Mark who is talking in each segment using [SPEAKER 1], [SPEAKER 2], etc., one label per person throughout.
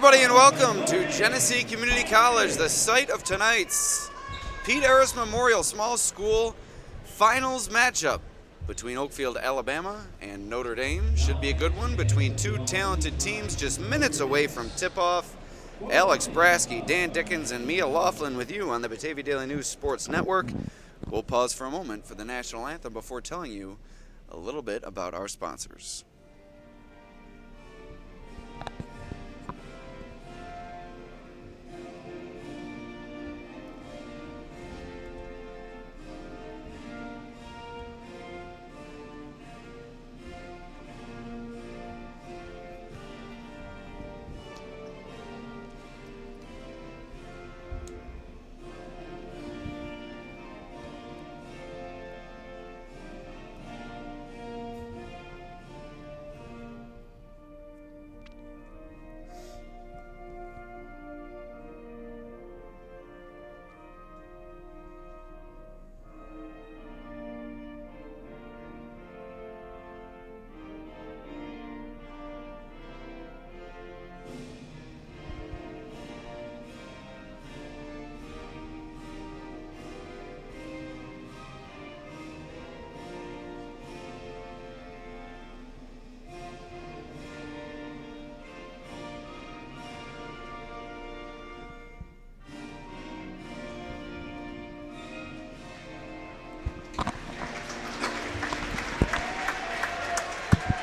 [SPEAKER 1] everybody, and welcome to Genesee Community College, the site of tonight's Pete Arras Memorial Small School Finals matchup between Oakfield-Alabama and Notre Dame. Should be a good one between two talented teams just minutes away from tip-off. Alex Brasky, Dan Dickens, and Mia Laughlin with you on the Batavia Daily News Sports Network. We'll pause for a moment for the national anthem before telling you a little bit about our sponsors.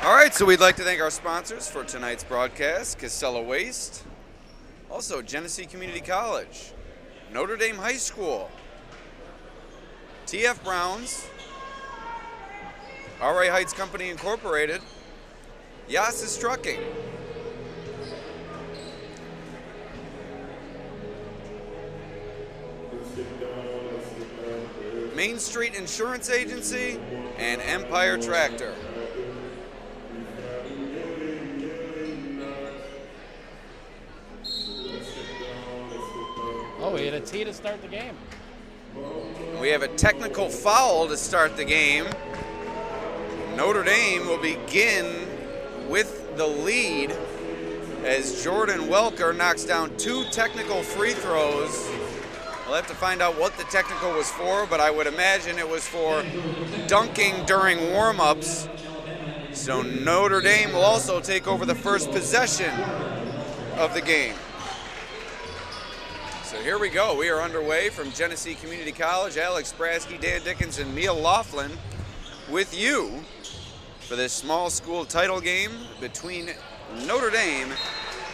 [SPEAKER 1] All right, so we'd like to thank our sponsors for tonight's broadcast, Casella Waste, also Genesee Community College, Notre Dame High School, TF Browns, RA Heights Company Incorporated, Yassis Trucking, Main Street Insurance Agency, and Empire Tractor.
[SPEAKER 2] Oh, we had a tee to start the game.
[SPEAKER 1] We have a technical foul to start the game. Notre Dame will begin with the lead as Jordan Welker knocks down two technical free throws. We'll have to find out what the technical was for, but I would imagine it was for dunking during warm-ups. So Notre Dame will also take over the first possession of the game. So here we go. We are underway from Genesee Community College. Alex Brasky, Dan Dickens, and Mia Laughlin with you for this small school title game between Notre Dame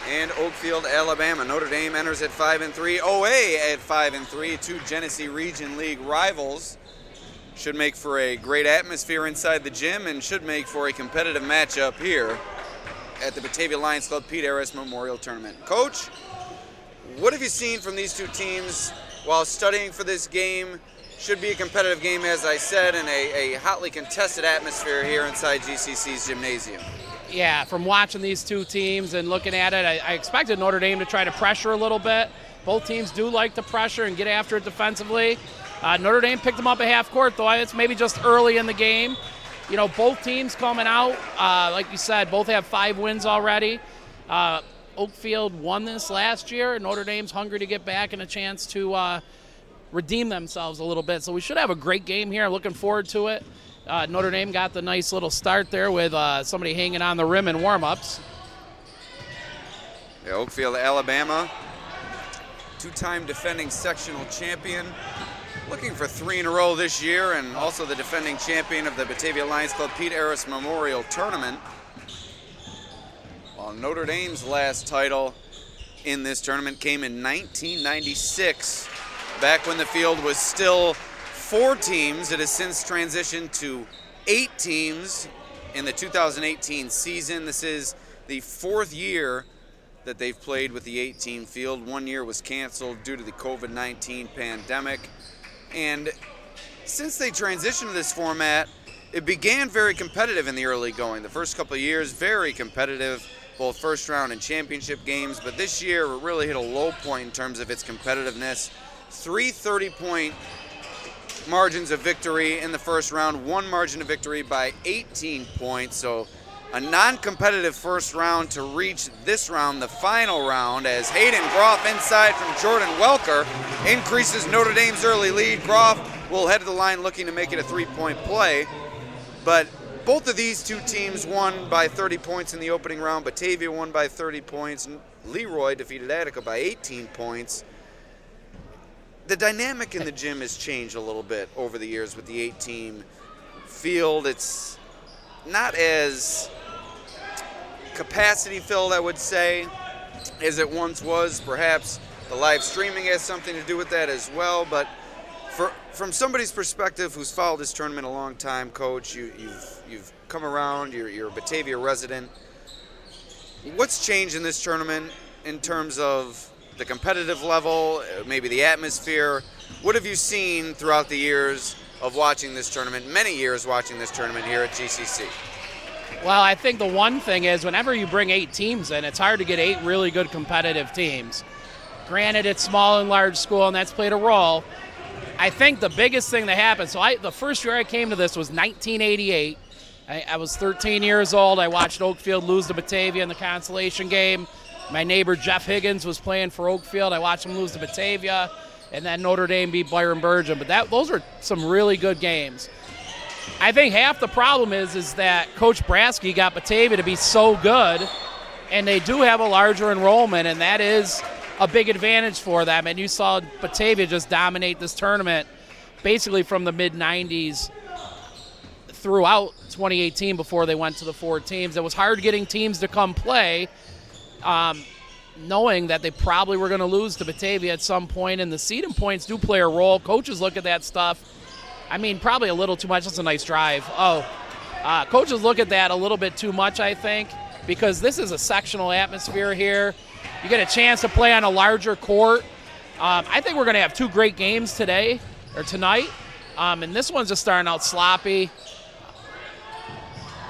[SPEAKER 1] and Oakfield-Alabama. Notre Dame enters at 5-3, OA at 5-3, two Genesee Region League rivals. Should make for a great atmosphere inside the gym and should make for a competitive matchup here at the Batavia Lions Club Pete Arras Memorial Tournament. Coach, what have you seen from these two teams while studying for this game? Should be a competitive game, as I said, in a hotly contested atmosphere here inside GCC's gymnasium.
[SPEAKER 2] Yeah, from watching these two teams and looking at it, I expected Notre Dame to try to pressure a little bit. Both teams do like to pressure and get after it defensively. Notre Dame picked them up at half court, though it's maybe just early in the game. You know, both teams coming out, like you said, both have 5 wins already. Oakfield won this last year. Notre Dame's hungry to get back and a chance to redeem themselves a little bit. So we should have a great game here. Looking forward to it. Notre Dame got the nice little start there with somebody hanging on the rim in warm-ups.
[SPEAKER 1] Yeah, Oakfield-Alabama, two-time defending sectional champion, looking for 3 in a row this year, and also the defending champion of the Batavia Lions Club Pete Arras Memorial Tournament. While Notre Dame's last title in this tournament came in 1996, back when the field was still 4 teams. It has since transitioned to 8 teams in the 2018 season. This is the 4th year that they've played with the 8-team field. 1 year was canceled due to the COVID-19 pandemic. And since they transitioned to this format, it began very competitive in the early going. The first couple of years, very competitive, both first round and championship games. But this year, it really hit a low point in terms of its competitiveness. 3 30-point margins of victory in the first round, 1 margin of victory by 18 points. So a non-competitive first round to reach this round, the final round, as Hayden Groff inside from Jordan Welker increases Notre Dame's early lead. Groff will head to the line looking to make it a three-point play, but both of these two teams won by 30 points in the opening round. Batavia won by 30 points. Leroy defeated Attica by 18 points. The dynamic in the gym has changed a little bit over the years with the 8-team field. It's not as capacity filled, I would say, as it once was. Perhaps the live streaming has something to do with that as well. But from somebody's perspective who's followed this tournament a long time, Coach, you've come around, you're a Batavia resident. What's changed in this tournament in terms of the competitive level, maybe the atmosphere? What have you seen throughout the years of watching this tournament, many years watching this tournament here at GCC?
[SPEAKER 2] Well, I think the one thing is whenever you bring 8 teams in, it's hard to get 8 really good competitive teams. Granted, it's small and large school, and that's played a role. I think the biggest thing that happened, the first year I came to this was 1988. I was 13 years old. I watched Oakfield lose to Batavia in the consolation game. My neighbor Jeff Higgins was playing for Oakfield. I watched him lose to Batavia, and then Notre Dame beat Byron Burgeon. But those are some really good games. I think half the problem is that Coach Brasky got Batavia to be so good, and they do have a larger enrollment, and that is a big advantage for them. And you saw Batavia just dominate this tournament basically from the mid-90s throughout 2018 before they went to the 4 teams. It was hard getting teams to come play, knowing that they probably were going to lose to Batavia at some point, and the seeding points do play a role. Coaches look at that stuff. I mean, probably a little too much. That's a nice drive. Coaches look at that a little bit too much, I think, because this is a sectional atmosphere here. You get a chance to play on a larger court. I think we're going to have 2 great games tonight. And this one's just starting out sloppy.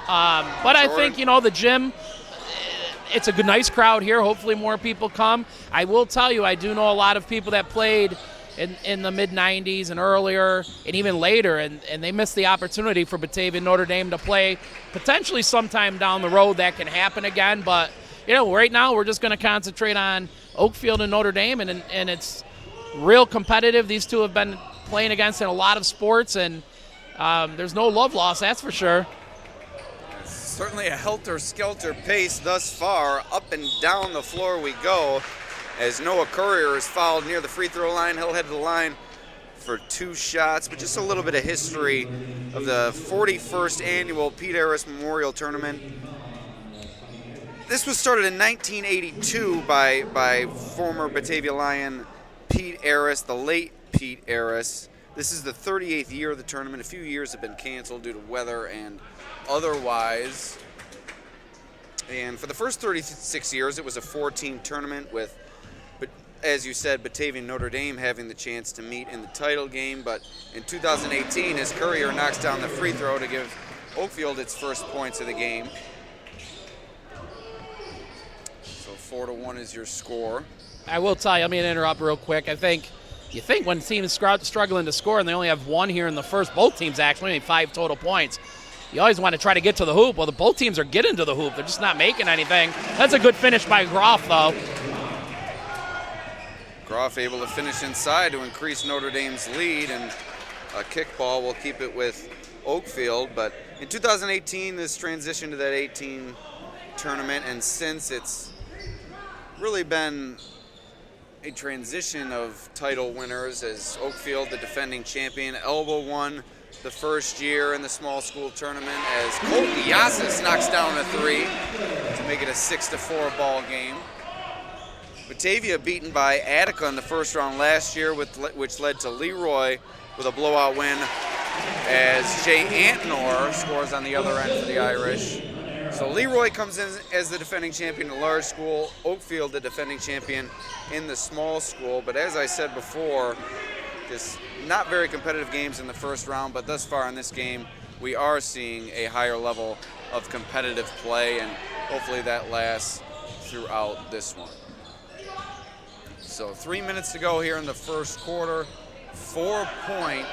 [SPEAKER 2] But I think, the gym, it's a nice crowd here. Hopefully more people come. I will tell you, I do know a lot of people that played in the mid-90s and earlier and even later, and they missed the opportunity for Batavia and Notre Dame to play potentially sometime down the road. That can happen again. But, right now we're just going to concentrate on Oakfield and Notre Dame, and it's real competitive. These two have been playing against in a lot of sports, and there's no love lost, that's for sure.
[SPEAKER 1] Certainly a helter-skelter pace thus far. Up and down the floor we go as Noah Courier is fouled near the free throw line. He'll head to the line for 2 shots. But just a little bit of history of the 41st annual Pete Arras Memorial Tournament. This was started in 1982 by former Batavia Lion Pete Arras, the late Pete Arras. This is the 38th year of the tournament. A few years have been canceled due to weather and otherwise. And for the first 36 years, it was a 4-team tournament with, as you said, Batavia and Notre Dame having the chance to meet in the title game. But in 2018, as Courier knocks down the free throw to give Oakfield its first points of the game. So 4-1 is your score.
[SPEAKER 2] I will tell you, let me interrupt real quick. You think when teams struggling to score and they only have 1 here in the first, both teams actually only 5 total points, you always want to try to get to the hoop. Well, both teams are getting to the hoop. They're just not making anything. That's a good finish by Groff, though.
[SPEAKER 1] Groff able to finish inside to increase Notre Dame's lead, and a kickball will keep it with Oakfield. But in 2018, this transitioned to that 18 tournament, and since it's really been a transition of title winners, as Oakfield, the defending champion. Elba won the first year in the small school tournament as Colton Yasis knocks down a 3 to make it a 6-4 ball game. Batavia beaten by Attica in the first round last year, which led to Leroy with a blowout win as Jay Antnor scores on the other end for the Irish. So Leroy comes in as the defending champion in the large school, Oakfield the defending champion in the small school. But as I said before, just not very competitive games in the first round, but thus far in this game, we are seeing a higher level of competitive play, and hopefully that lasts throughout this one. So 3 minutes to go here in the first quarter. 4-point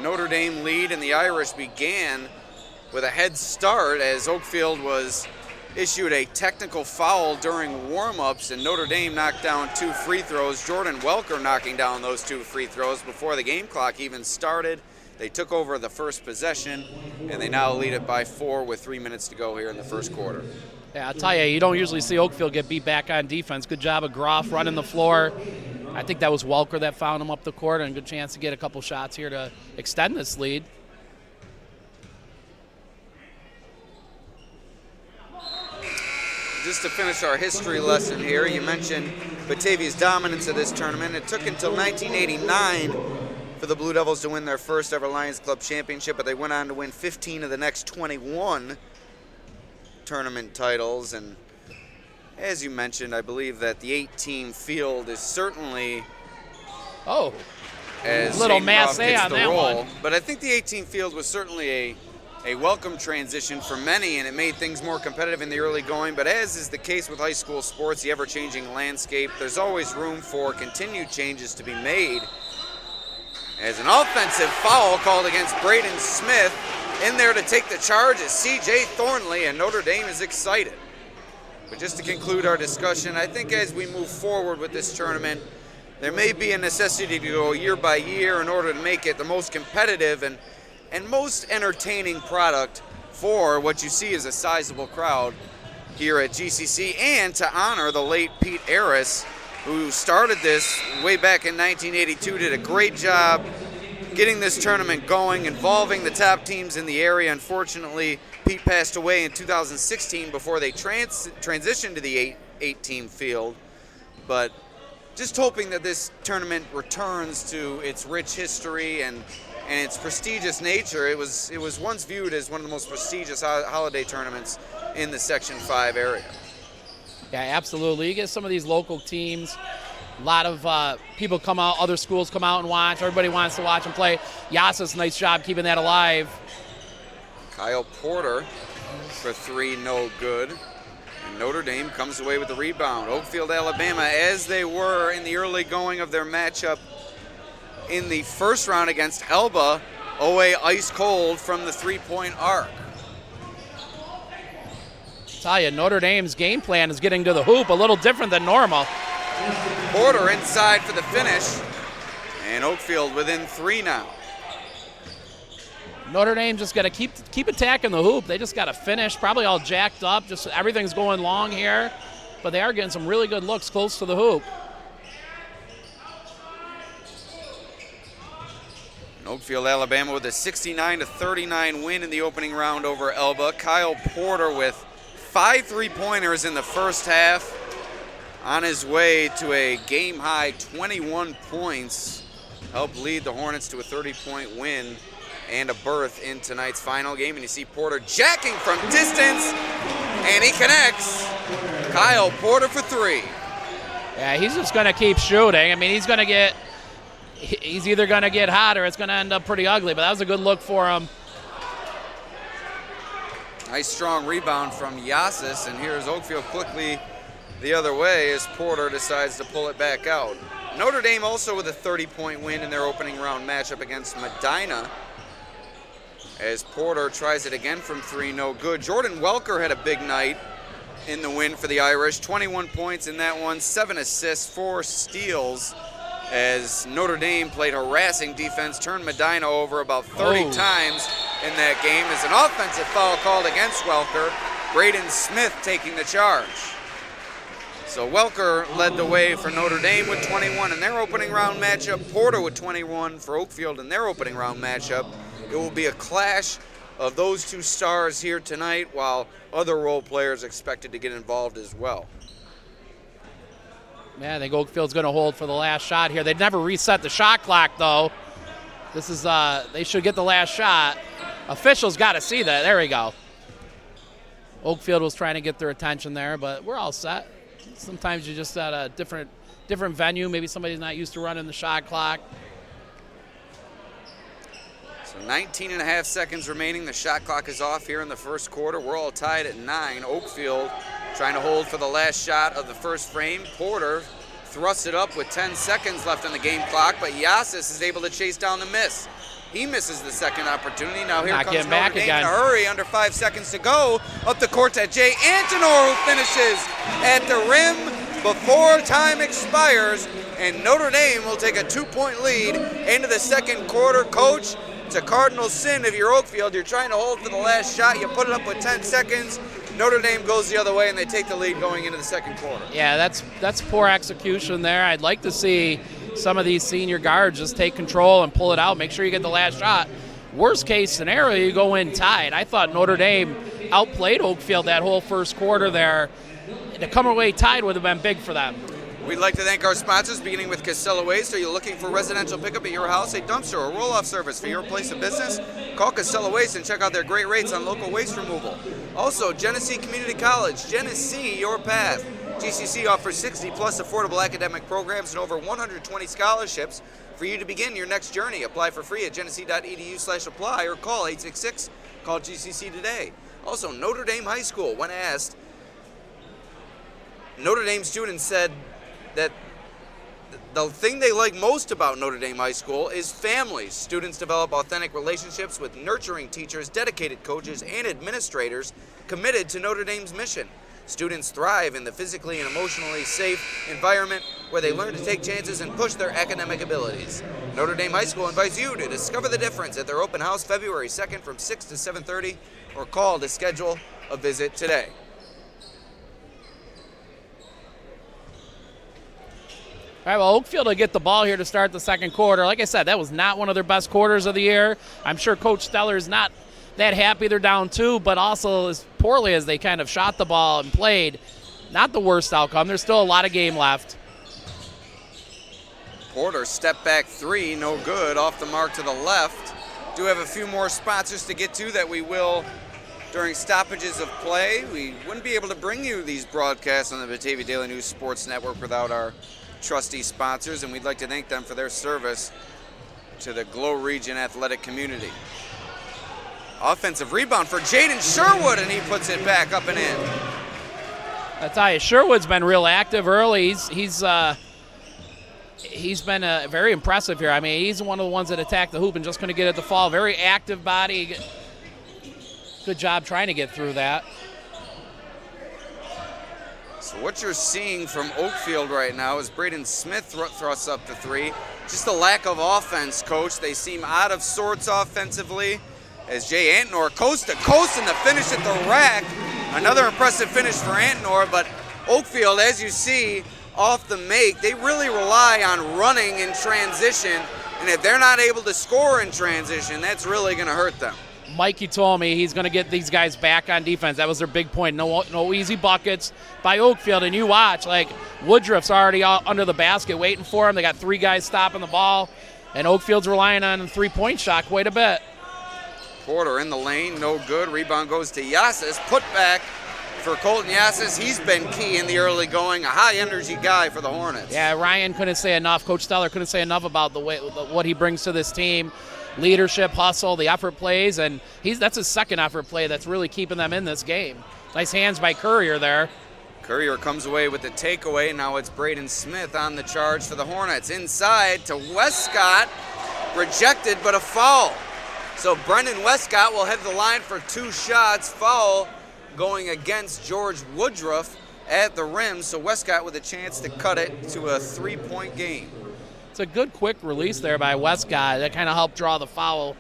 [SPEAKER 1] Notre Dame lead, and the Irish began with a head start as Oakfield was issued a technical foul during warm-ups, and Notre Dame knocked down 2 free throws. Jordan Welker knocking down those 2 free throws before the game clock even started. They took over the first possession, and they now lead it by 4 with 3 minutes to go here in the first quarter.
[SPEAKER 2] Yeah, I'll tell you don't usually see Oakfield get beat back on defense. Good job of Groff running the floor. I think that was Welker that found him up the court, and a good chance to get a couple shots here to extend this lead.
[SPEAKER 1] Just to finish our history lesson here, you mentioned Batavia's dominance of this tournament. It took until 1989 for the Blue Devils to win their first ever Lions Club championship, but they went on to win 15 of the next 21 tournament titles. And as you mentioned, I believe that the 8-team field is certainly as
[SPEAKER 2] little
[SPEAKER 1] Shane
[SPEAKER 2] masse
[SPEAKER 1] Groff gets
[SPEAKER 2] on
[SPEAKER 1] the
[SPEAKER 2] that
[SPEAKER 1] role.
[SPEAKER 2] one.
[SPEAKER 1] But I think the 8-team field was certainly a welcome transition for many, and it made things more competitive in the early going. But as is the case with high school sports, the ever-changing landscape, there's always room for continued changes to be made. As an offensive foul called against Braden Smith, in there to take the charge is C.J. Thornley, and Notre Dame is excited. But just to conclude our discussion, I think as we move forward with this tournament, there may be a necessity to go year by year in order to make it the most competitive and most entertaining product for what you see as a sizable crowd here at GCC, and to honor the late Pete Arras, who started this way back in 1982, did a great job getting this tournament going, involving the top teams in the area. Unfortunately, Pete passed away in 2016 before they transitioned to the 8-team field. But just hoping that this tournament returns to its rich history and its prestigious nature. It was once viewed as one of the most prestigious holiday tournaments in the Section 5 area.
[SPEAKER 2] Yeah, absolutely. You get some of these local teams, a lot of people come out, other schools come out and watch. Everybody wants to watch them play. Yasa's nice job keeping that alive.
[SPEAKER 1] Kyle Porter for 3, no good. And Notre Dame comes away with the rebound. Oakfield-Alabama, as they were in the early going of their matchup in the first round against Elba, away ice cold from the 3-point arc.
[SPEAKER 2] Tell you, Notre Dame's game plan is getting to the hoop a little different than normal.
[SPEAKER 1] Porter inside for the finish, and Oakfield within 3 now.
[SPEAKER 2] Notre Dame just got to keep attacking the hoop. They just got to finish, probably all jacked up. Just everything's going long here, but they are getting some really good looks close to the hoop.
[SPEAKER 1] Oakfield-Alabama with a 69-39 win in the opening round over Elba. Kyle Porter with 5 3-pointers in the first half, on his way to a game-high 21 points. Helped lead the Hornets to a 30-point win and a berth in tonight's final game. And you see Porter jacking from distance, and he connects. Kyle Porter for 3.
[SPEAKER 2] Yeah, he's just going to keep shooting. I mean, he's either going to get hot or it's going to end up pretty ugly, but that was a good look for him.
[SPEAKER 1] Nice strong rebound from Yasis, and here's Oakfield quickly the other way as Porter decides to pull it back out. Notre Dame also with a 30-point win in their opening round matchup against Medina, as Porter tries it again from 3, no good. Jordan Welker had a big night in the win for the Irish, 21 points in that one, 7 assists, 4 steals, as Notre Dame played harassing defense, turned Medina over about 30 times in that game. As an offensive foul called against Welker, Braden Smith taking the charge. So Welker led the way for Notre Dame with 21 in their opening round matchup, Porter with 21 for Oakfield in their opening round matchup. It will be a clash of those two stars here tonight, while other role players expected to get involved as well.
[SPEAKER 2] Yeah, I think Oakfield's going to hold for the last shot here. They'd never reset the shot clock, though. This is they should get the last shot. Officials got to see that. There we go. Oakfield was trying to get their attention there, but we're all set. Sometimes you're just at a different venue. Maybe somebody's not used to running the shot clock.
[SPEAKER 1] So 19 and a half seconds remaining. The shot clock is off here in the first quarter. We're all tied at 9. Oakfield trying to hold for the last shot of the first frame. Porter thrusts it up with 10 seconds left on the game clock, but Yasis is able to chase down the miss. He misses the second opportunity. Now here
[SPEAKER 2] Not
[SPEAKER 1] comes
[SPEAKER 2] getting
[SPEAKER 1] Notre
[SPEAKER 2] back
[SPEAKER 1] Dame
[SPEAKER 2] again.
[SPEAKER 1] in a hurry, under 5 seconds to go. Up the court to Jay Antonor, who finishes at the rim before time expires. And Notre Dame will take a 2-point lead into the second quarter. Coach, it's a cardinal sin if you're Oakfield. You're trying to hold for the last shot. You put it up with 10 seconds. Notre Dame goes the other way, and they take the lead going into the second quarter.
[SPEAKER 2] Yeah, that's poor execution there. I'd like to see some of these senior guards just take control and pull it out. Make sure you get the last shot. Worst case scenario, you go in tied. I thought Notre Dame outplayed Oakfield that whole first quarter there. To come away tied would have been big for them.
[SPEAKER 1] We'd like to thank our sponsors, beginning with Casella Waste. Are you looking for residential pickup at your house, a dumpster, or roll-off service for your place of business? Call Casella Waste and check out their great rates on local waste removal. Also, Genesee Community College, Genesee, your path. GCC offers 60-plus affordable academic programs and over 120 scholarships for you to begin your next journey. Apply for free at genesee.edu/apply or call 866-CALL-GCC today. Also, Notre Dame High School, when asked, Notre Dame students said that the thing they like most about Notre Dame High School is families. Students develop authentic relationships with nurturing teachers, dedicated coaches, and administrators committed to Notre Dame's mission. Students thrive in the physically and emotionally safe environment where they learn to take chances and push their academic abilities. Notre Dame High School invites you to discover the difference at their open house February 2nd from 6 to 7:30 or call to schedule a visit today.
[SPEAKER 2] All right, well, Oakfield will get the ball here to start the second quarter. Like I said, that was not one of their best quarters of the year. I'm sure Coach Steller is not that happy they're down 2, but also as poorly as they kind of shot the ball and played, not the worst outcome. There's still a lot of game left.
[SPEAKER 1] Porter, step back 3, no good, off the mark to the left. Do have a few more sponsors to get to that we will during stoppages of play. We wouldn't be able to bring you these broadcasts on the Batavia Daily News Sports Network without our trusty sponsors, and we'd like to thank them for their service to the Glow Region athletic community. Offensive rebound for Jaden Sherwood, and he puts it back up and in.
[SPEAKER 2] I tell you, Sherwood's been real active early. He's been very impressive here. I mean, he's one of the ones that attacked the hoop and just couldn't get it to fall. Very active body. Good job trying to get through that.
[SPEAKER 1] So what you're seeing from Oakfield right now is Braden Smith thrusts up the 3. Just a lack of offense, Coach. They seem out of sorts offensively as Jay Antonor coast to coast and the finish at the rack. Another impressive finish for Antonor, but Oakfield, as you see, off the make, they really rely on running in transition, and if they're not able to score in transition, that's really going to hurt them.
[SPEAKER 2] Mikey told me he's going to get these guys back on defense. That was their big point. No easy buckets by Oakfield. And you watch, like, Woodruff's already out under the basket waiting for him. They got 3 guys stopping the ball. And Oakfield's relying on the three-point shot quite a bit.
[SPEAKER 1] Porter in the lane, no good. Rebound goes to Yasis. Put back for Colton Yasis. He's been key in the early going. A high-energy guy for the Hornets.
[SPEAKER 2] Yeah, Ryan couldn't say enough. Coach Steller couldn't say enough about what he brings to this team. Leadership, hustle, the effort plays, and that's his second effort play that's really keeping them in this game. Nice hands by Courier there.
[SPEAKER 1] Courier comes away with the takeaway. Now it's Braden Smith on the charge for the Hornets. Inside to Westcott. Rejected, but a foul. So Brendan Westcott will head to the line for 2 shots. Foul going against George Woodruff at the rim. So Westcott with a chance to cut it to a 3-point game.
[SPEAKER 2] It's a good quick release there by Westcott. That kind of helped draw the foul.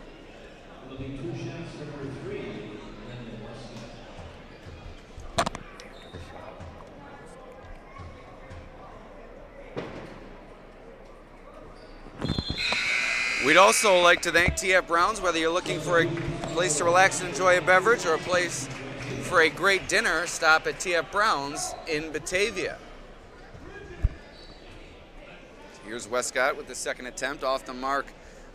[SPEAKER 1] We'd also like to thank TF Brown's, whether you're looking for a place to relax and enjoy a beverage or a place for a great dinner, stop at TF Brown's in Batavia. Here's Westcott with the second attempt off the mark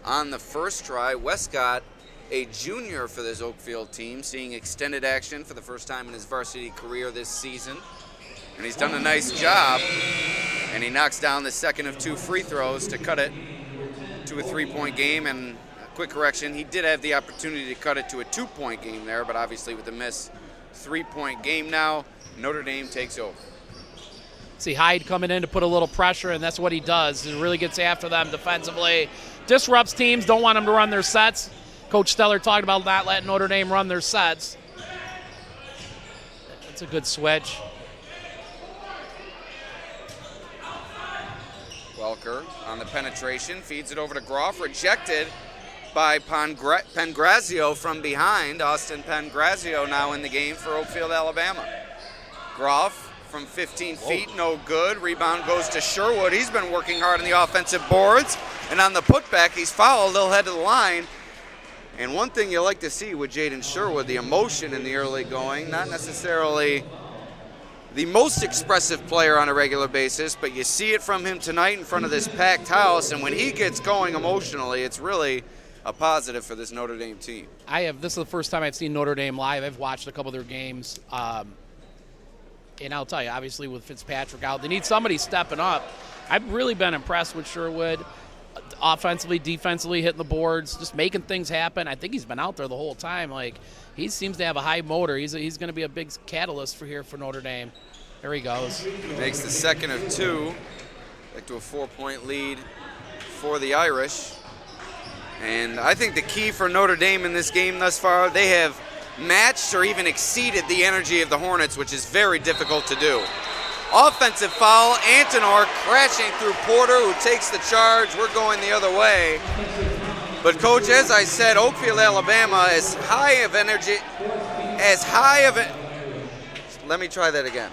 [SPEAKER 1] on the first try. Westcott, a junior for this Oakfield team, seeing extended action for the first time in his varsity career this season. And he's done a nice job. And he knocks down the second of 2 free throws to cut it to a 3-point game. And a quick correction, he did have the opportunity to cut it to a 2-point game there, but obviously with the miss, 3-point game now. Notre Dame takes over.
[SPEAKER 2] See Hyde coming in to put a little pressure, and that's what he does. He really gets after them defensively, disrupts teams, don't want them to run their sets. Coach Steller talked about not letting Notre Dame run their sets. That's a good switch.
[SPEAKER 1] Welker on the penetration, feeds it over to Groff, rejected by Pangrazio from behind. Austin Pangrazio now in the game for Oakfield-Alabama. Groff from 15 feet, no good. Rebound goes to Sherwood. He's been working hard on the offensive boards. And on the putback, he's fouled. They'll head to the line. And one thing you like to see with Jaden Sherwood, the emotion in the early going, not necessarily the most expressive player on a regular basis, but you see it from him tonight in front of this packed house. And when he gets going emotionally, it's really a positive for this Notre Dame team.
[SPEAKER 2] This is the first time I've seen Notre Dame live. I've watched a couple of their games. And I'll tell you, obviously with Fitzpatrick out, they need somebody stepping up. I've really been impressed with Sherwood, offensively, defensively, hitting the boards, just making things happen. I think he's been out there the whole time. Like, he seems to have a high motor. He's going to be a big catalyst for Notre Dame. There he goes.
[SPEAKER 1] Makes the second of two, back to a 4-point lead for the Irish. And I think the key for Notre Dame in this game thus far, they have matched or even exceeded the energy of the Hornets, which is very difficult to do. Offensive foul, Antonor crashing through Porter, who takes the charge. We're going the other way. But Coach, as I said, Oakfield-Alabama, let me try that again.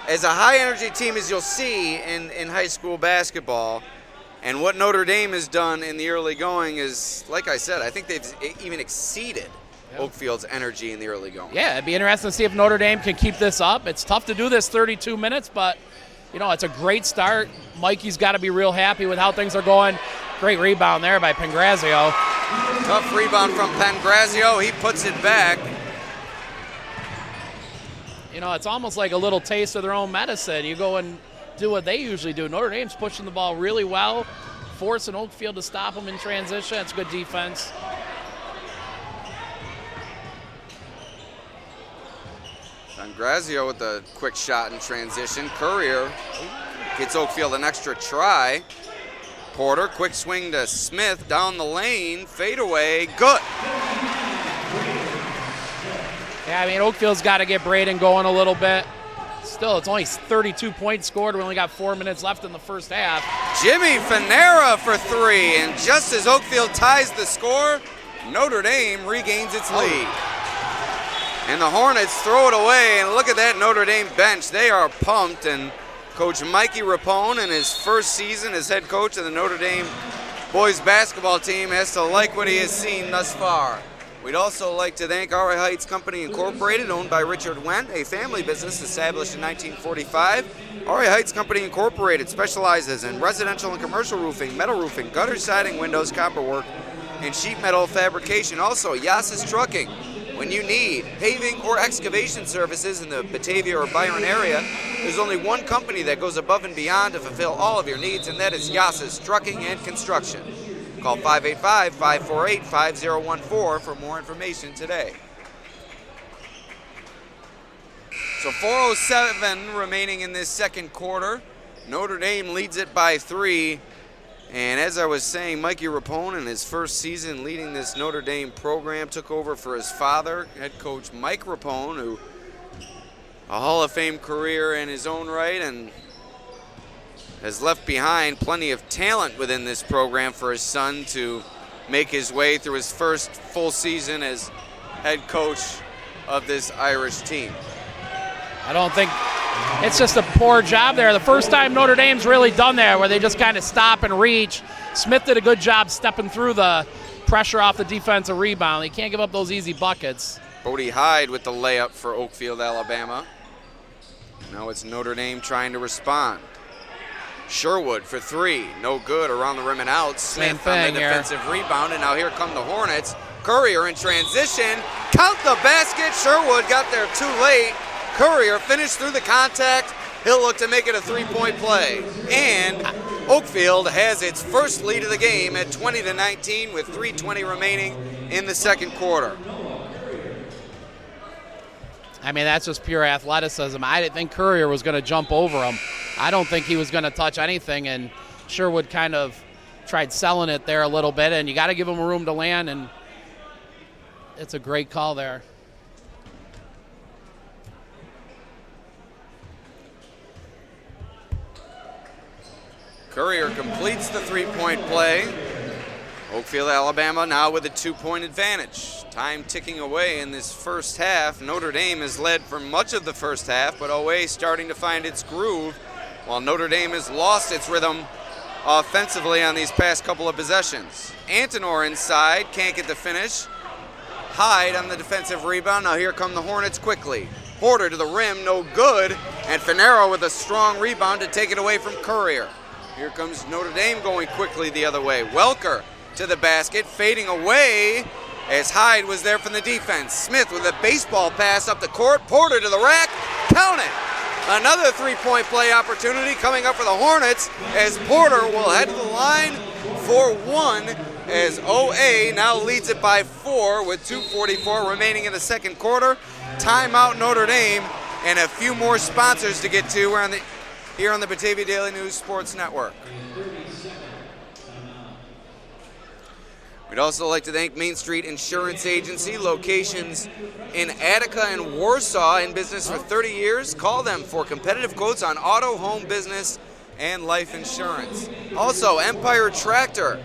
[SPEAKER 1] As a high energy team as you'll see in high school basketball, and what Notre Dame has done in the early going is, like I said, I think they've even exceeded Oakfield's energy in the early going.
[SPEAKER 2] Yeah, it'd be interesting to see if Notre Dame can keep this up. It's tough to do this 32 minutes, but, it's a great start. Mikey's got to be real happy with how things are going. Great rebound there by Pangrazio.
[SPEAKER 1] Tough rebound from Pangrazio. He puts it back.
[SPEAKER 2] It's almost like a little taste of their own medicine. You go and do what they usually do. Notre Dame's pushing the ball really well, forcing Oakfield to stop them in transition. It's good defense.
[SPEAKER 1] Pangrazio with a quick shot in transition. Courier gets Oakfield an extra try. Porter, quick swing to Smith down the lane, fadeaway, good.
[SPEAKER 2] Yeah, Oakfield's got to get Braden going a little bit. Still, it's only 32 points scored. We only got 4 minutes left in the first half.
[SPEAKER 1] Jimmy Fanera for three, and just as Oakfield ties the score, Notre Dame regains its lead. And the Hornets throw it away, and look at that Notre Dame bench. They are pumped, and Coach Mikey Rapone, in his first season as head coach of the Notre Dame boys basketball team, has to like what he has seen thus far. We'd also like to thank Arras Heights Company Incorporated, owned by Richard Wendt, a family business established in 1945. Arras Heights Company Incorporated specializes in residential and commercial roofing, metal roofing, gutter siding, windows, copperwork, and sheet metal fabrication. Also, Yassis Trucking. When you need paving or excavation services in the Batavia or Byron area, there's only one company that goes above and beyond to fulfill all of your needs, and that is Yassis Trucking and Construction. Call 585-548-5014 for more information today. So 4:07 remaining in this second quarter. Notre Dame leads it by 3. And as I was saying, Mikey Rapone, in his first season leading this Notre Dame program, took over for his father, head coach Mike Rapone, who a Hall of Fame career in his own right and has left behind plenty of talent within this program for his son to make his way through his first full season as head coach of this Irish team.
[SPEAKER 2] I don't think it's just a poor job there. The first time Notre Dame's really done that, where they just kind of stop and reach. Smith did a good job stepping through the pressure off the defensive rebound. They can't give up those easy buckets.
[SPEAKER 1] Bodie Hyde with the layup for Oakfield-Alabama. Now it's Notre Dame trying to respond. Sherwood for 3, no good, around the rim and out. Smith on the defensive rebound, and now here come the Hornets. Courier in transition, count the basket. Sherwood got there too late. Courier finished through the contact. He'll look to make it a 3-point play. And Oakfield has its first lead of the game at 20-19 with 3:20 remaining in the second quarter.
[SPEAKER 2] That's just pure athleticism. I didn't think Courier was going to jump over him. I don't think he was going to touch anything, and Sherwood kind of tried selling it there a little bit, and you got to give them room to land, and it's a great call there.
[SPEAKER 1] Courier completes the three-point play. Oakfield-Alabama now with a 2-point advantage. Time ticking away in this first half. Notre Dame has led for much of the first half, but OA starting to find its groove, while Notre Dame has lost its rhythm offensively on these past couple of possessions. Antonor inside, can't get the finish. Hyde on the defensive rebound. Now here come the Hornets quickly. Porter to the rim, no good, and Finero with a strong rebound to take it away from Courier. Here comes Notre Dame going quickly the other way. Welker to the basket, fading away as Hyde was there from the defense. Smith with a baseball pass up the court. Porter to the rack. Count it. Another three-point play opportunity coming up for the Hornets as Porter will head to the line for one as OA now leads it by 4 with 2:44 remaining in the second quarter. Timeout Notre Dame, and a few more sponsors to get to here on the Batavia Daily News Sports Network. We'd also like to thank Main Street Insurance Agency, locations in Attica and Warsaw, in business for 30 years. Call them for competitive quotes on auto, home, business, and life insurance. Also, Empire Tractor,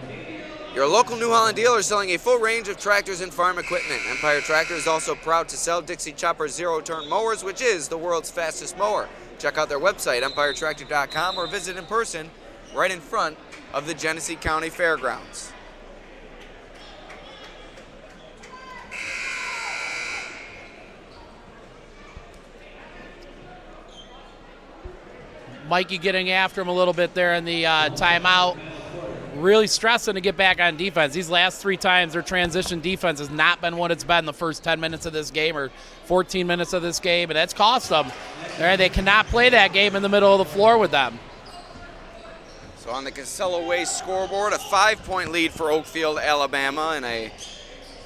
[SPEAKER 1] your local New Holland dealer selling a full range of tractors and farm equipment. Empire Tractor is also proud to sell Dixie Chopper zero-turn mowers, which is the world's fastest mower. Check out their website, empiretractor.com, or visit in person right in front of the Genesee County Fairgrounds.
[SPEAKER 2] Mikey getting after him a little bit there in the timeout. Really stressing to get back on defense. These last 3 times their transition defense has not been what it's been the first 10 minutes of this game or 14 minutes of this game, and that's cost them. They cannot play that game in the middle of the floor with them.
[SPEAKER 1] So on the Casella Way scoreboard, a 5-point lead for Oakfield-Alabama and a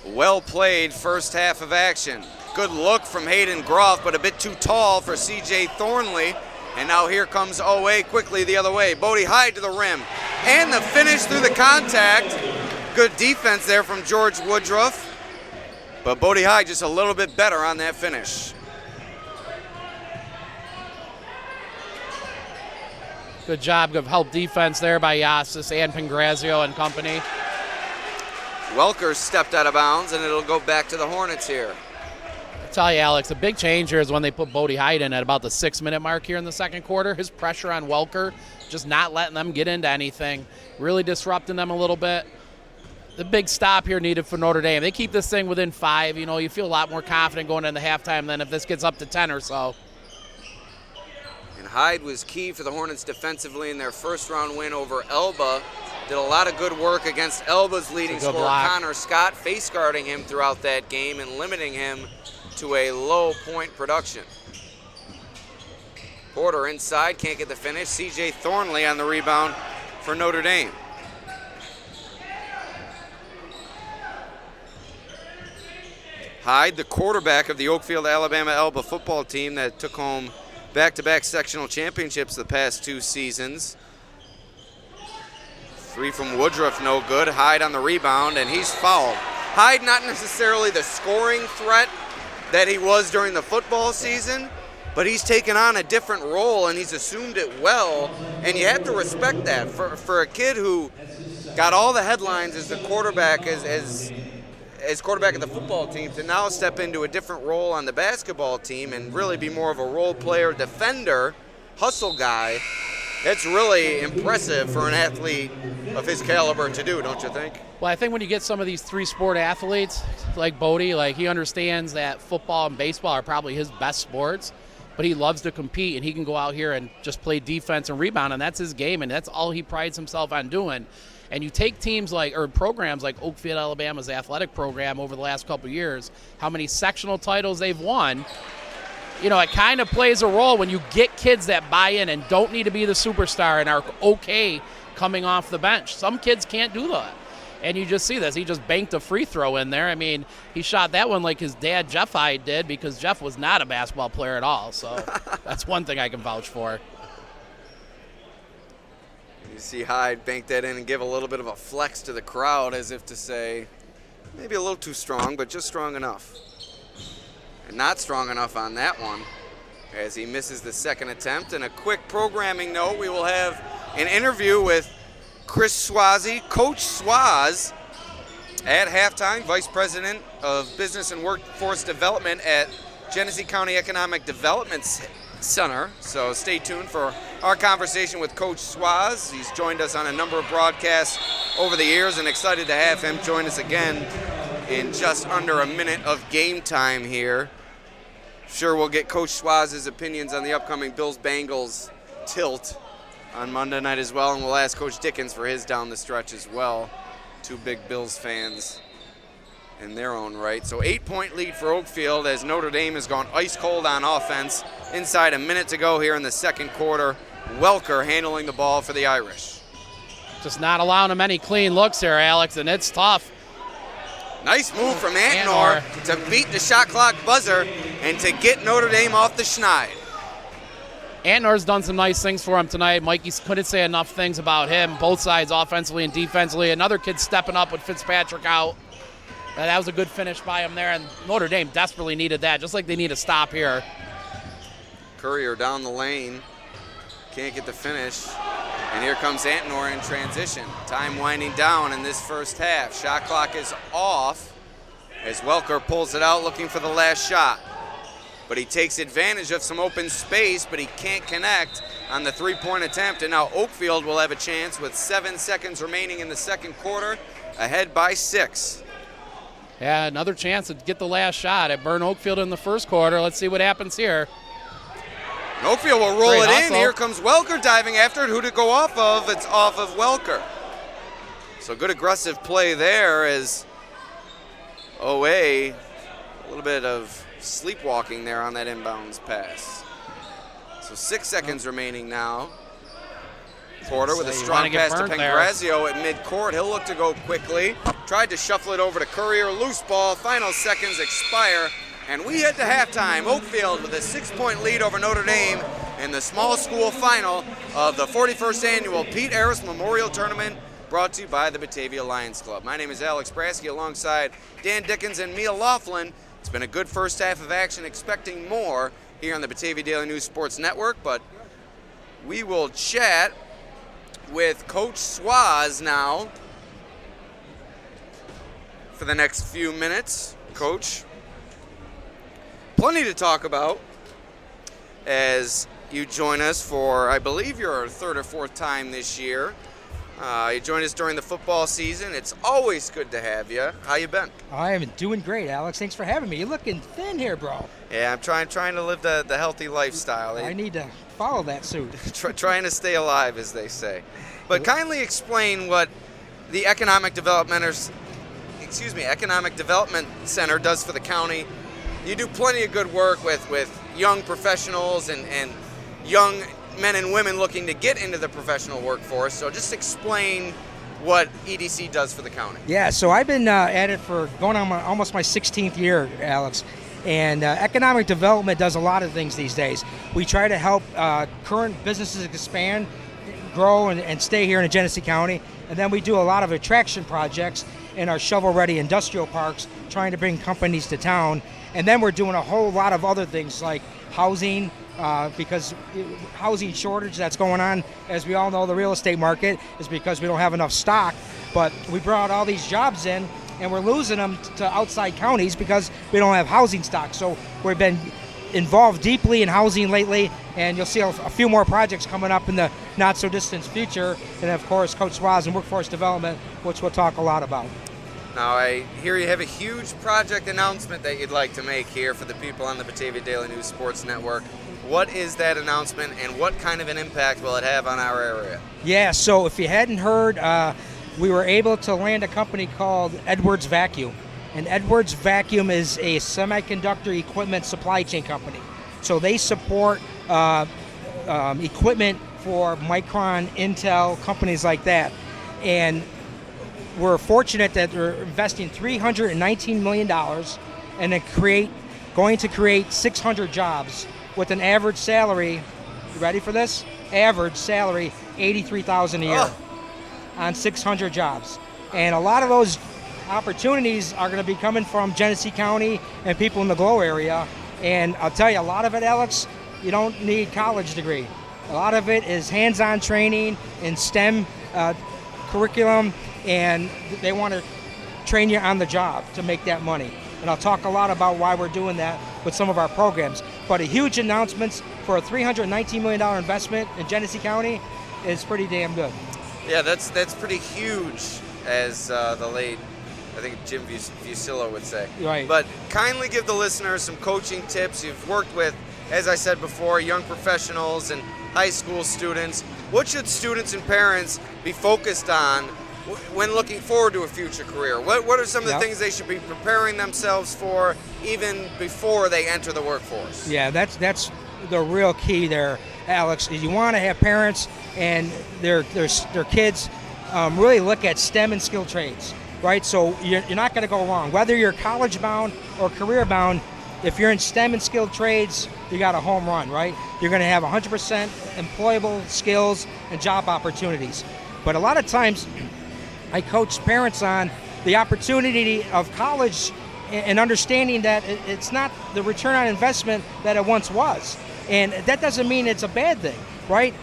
[SPEAKER 1] well-played first half of action. Good look from Hayden Groff, but a bit too tall for C.J. Thornley. And now here comes OA quickly the other way. Bodie Hyde to the rim. And the finish through the contact. Good defense there from George Woodruff. But Bodie Hyde just a little bit better on that finish.
[SPEAKER 2] Good job of help defense there by Yasis and Pangrazio and company.
[SPEAKER 1] Welker stepped out of bounds, and it'll go back to the Hornets here.
[SPEAKER 2] I tell you, Alex, a big change here is when they put Bodie Hyde in at about the 6-minute mark here in the second quarter. His pressure on Welker, just not letting them get into anything, really disrupting them a little bit. The big stop here needed for Notre Dame. They keep this thing within 5. You know, you feel a lot more confident going into halftime than if this gets up to 10 or so.
[SPEAKER 1] And Hyde was key for the Hornets defensively in their first-round win over Elba. Did a lot of good work against Elba's leading scorer, Connor Scott, face-guarding him throughout that game and limiting him to a low point production. Porter inside, can't get the finish. C.J. Thornley on the rebound for Notre Dame. Hyde, the quarterback of the Oakfield-Alabama Elba football team that took home back-to-back sectional championships the past 2 seasons. 3 from Woodruff, no good. Hyde on the rebound, and he's fouled. Hyde not necessarily the scoring threat that he was during the football season, but he's taken on a different role, and he's assumed it well, and you have to respect that. For a kid who got all the headlines as the quarterback, as quarterback of the football team, to now step into a different role on the basketball team and really be more of a role player, defender, hustle guy, that's really impressive for an athlete of his caliber to do, don't you think?
[SPEAKER 2] Well, I think when you get some of these 3-sport athletes like Bodie, like he understands that football and baseball are probably his best sports, but he loves to compete, and he can go out here and just play defense and rebound, and that's his game, and that's all he prides himself on doing. And you take teams like, or programs like Oakfield-Alabama's athletic program over the last couple of years, how many sectional titles they've won. You know, it kind of plays a role when you get kids that buy in and don't need to be the superstar and are okay coming off the bench. Some kids can't do that. And you just see this. He just banked a free throw in there. I mean, he shot that one like his dad, Jeff Hyde, did, because Jeff was not a basketball player at all. So that's one thing I can vouch for.
[SPEAKER 1] see Hyde bank that in and give a little bit of a flex to the crowd as if to say, maybe a little too strong, but just strong enough. And not strong enough on that one as he misses the second attempt. And a quick programming note, we will have an interview with Chris Swazi, Coach Swaz, at halftime, Vice President of Business and Workforce Development at Genesee County Economic Development Center. So stay tuned for our conversation with Coach Swaz. He's joined us on a number of broadcasts over the years, and excited to have him join us again in just under a minute of game time here. Sure, we'll get Coach Swaz's opinions on the upcoming Bills-Bengals tilt on Monday night as well, and we'll ask Coach Dickens for his down the stretch as well. Two big Bills fans in their own right. So 8-point lead for Oakfield as Notre Dame has gone ice cold on offense. Inside a minute to go here in the second quarter. Welker handling the ball for the Irish.
[SPEAKER 2] Just not allowing them any clean looks here, Alex, and it's tough.
[SPEAKER 1] Nice move from Antnor to beat the shot clock buzzer and to get Notre Dame off the schneid.
[SPEAKER 2] Antnor's done some nice things for him tonight. Mikey couldn't say enough things about him, both sides, offensively and defensively. Another kid stepping up with Fitzpatrick out. That was a good finish by him there, and Notre Dame desperately needed that, just like they need a stop here.
[SPEAKER 1] Courier down the lane, can't get the finish, and here comes Antnor in transition. Time winding down in this first half. Shot clock is off as Welker pulls it out looking for the last shot. But he takes advantage of some open space, but he can't connect on the three-point attempt. And now Oakfield will have a chance with 7 seconds remaining in the second quarter, ahead by 6.
[SPEAKER 2] Yeah, another chance to get the last shot. It burned Oakfield in the first quarter. Let's see what happens here.
[SPEAKER 1] And Oakfield will roll
[SPEAKER 2] Great
[SPEAKER 1] it
[SPEAKER 2] hustle.
[SPEAKER 1] in. Here comes Welker diving after it. Who to go off of? It's off of Welker. So good aggressive play there as OA, a little bit of sleepwalking there on that inbounds pass. So 6 seconds remaining now. Porter with a strong pass to Pangrazio at midcourt. He'll look to go quickly. Tried to shuffle it over to Courier. Loose ball. Final seconds expire. And we head to halftime. Oakfield with a 6-point lead over Notre Dame in the small school final of the 41st annual Pete Arras Memorial Tournament, brought to you by the Batavia Lions Club. My name is Alex Brasky alongside Dan Dickens and Mia Laughlin. It's been a good first half of action, expecting more here on the Batavia Daily News Sports Network, but we will chat with Coach Swaz now for the next few minutes. Coach, plenty to talk about as you join us for, I believe, your third or fourth time this year. You joined us during the football season. It's always good to have you. How you been?
[SPEAKER 3] I am doing great, Alex. Thanks for having me. You're looking thin here, bro.
[SPEAKER 1] Yeah, I'm trying to live the healthy lifestyle.
[SPEAKER 3] I need to follow that suit.
[SPEAKER 1] Trying to stay alive, as they say. But kindly explain what the Economic Development Center does for the county. You do plenty of good work with young professionals and young men and women looking to get into the professional workforce. So just explain what EDC does for the county.
[SPEAKER 3] Yeah, so I've been at it for going on almost my 16th year, Alex. And economic development does a lot of things these days. We try to help current businesses expand, grow, and stay here in Genesee County. And then we do a lot of attraction projects in our shovel-ready industrial parks, trying to bring companies to town. And then we're doing a whole lot of other things like housing, because housing shortage that's going on, as we all know, the real estate market is because we don't have enough stock. But we brought all these jobs in, and we're losing them to outside counties because we don't have housing stock. So we've been involved deeply in housing lately, and you'll see a few more projects coming up in the not-so-distant future. And, of course, Coach Swaz and Workforce Development, which we'll talk a lot about.
[SPEAKER 1] Now, I hear you have a huge project announcement that you'd like to make here for the people on the Batavia Daily News Sports Network. What is that announcement, and what kind of an impact will it have on our area? Yeah,
[SPEAKER 3] so if you hadn't heard, we were able to land a company called Edwards Vacuum. And Edwards Vacuum is a semiconductor equipment supply chain company. So they support equipment for Micron, Intel, companies like that. And we're fortunate that they're investing $319 million and going to create 600 jobs with an average salary, you ready for this? average salary $83,000 a year on 600 jobs. And a lot of those opportunities are going to be coming from Genesee County and people in the Glow area. And I'll tell you, a lot of it, Alex, you don't need a college degree. A lot of it is hands-on training in STEM curriculum, and they want to train you on the job to make that money. And I'll talk a lot about why we're doing that with some of our programs. But a huge announcement for a $319 million investment in Genesee County is pretty damn good.
[SPEAKER 1] Yeah, that's pretty huge, as the late, I think Jim Fusillo would say.
[SPEAKER 3] Right.
[SPEAKER 1] But kindly give the listeners some coaching tips. You've worked with, as I said before, young professionals and high school students. What should students and parents be focused on when looking forward to a future career? What are some of the things they should be preparing themselves for even before they enter the workforce?
[SPEAKER 3] Yeah, that's the real key there, Alex, is you want to have parents and their kids really look at STEM and skill trades, right? So you're not going to go wrong. Whether you're college bound or career bound, if you're in STEM and skilled trades, you got a home run, right? You're going to have 100% employable skills and job opportunities. But a lot of times, I coach parents on the opportunity of college and understanding that it's not the return on investment that it once was. And that doesn't mean it's a bad thing, right?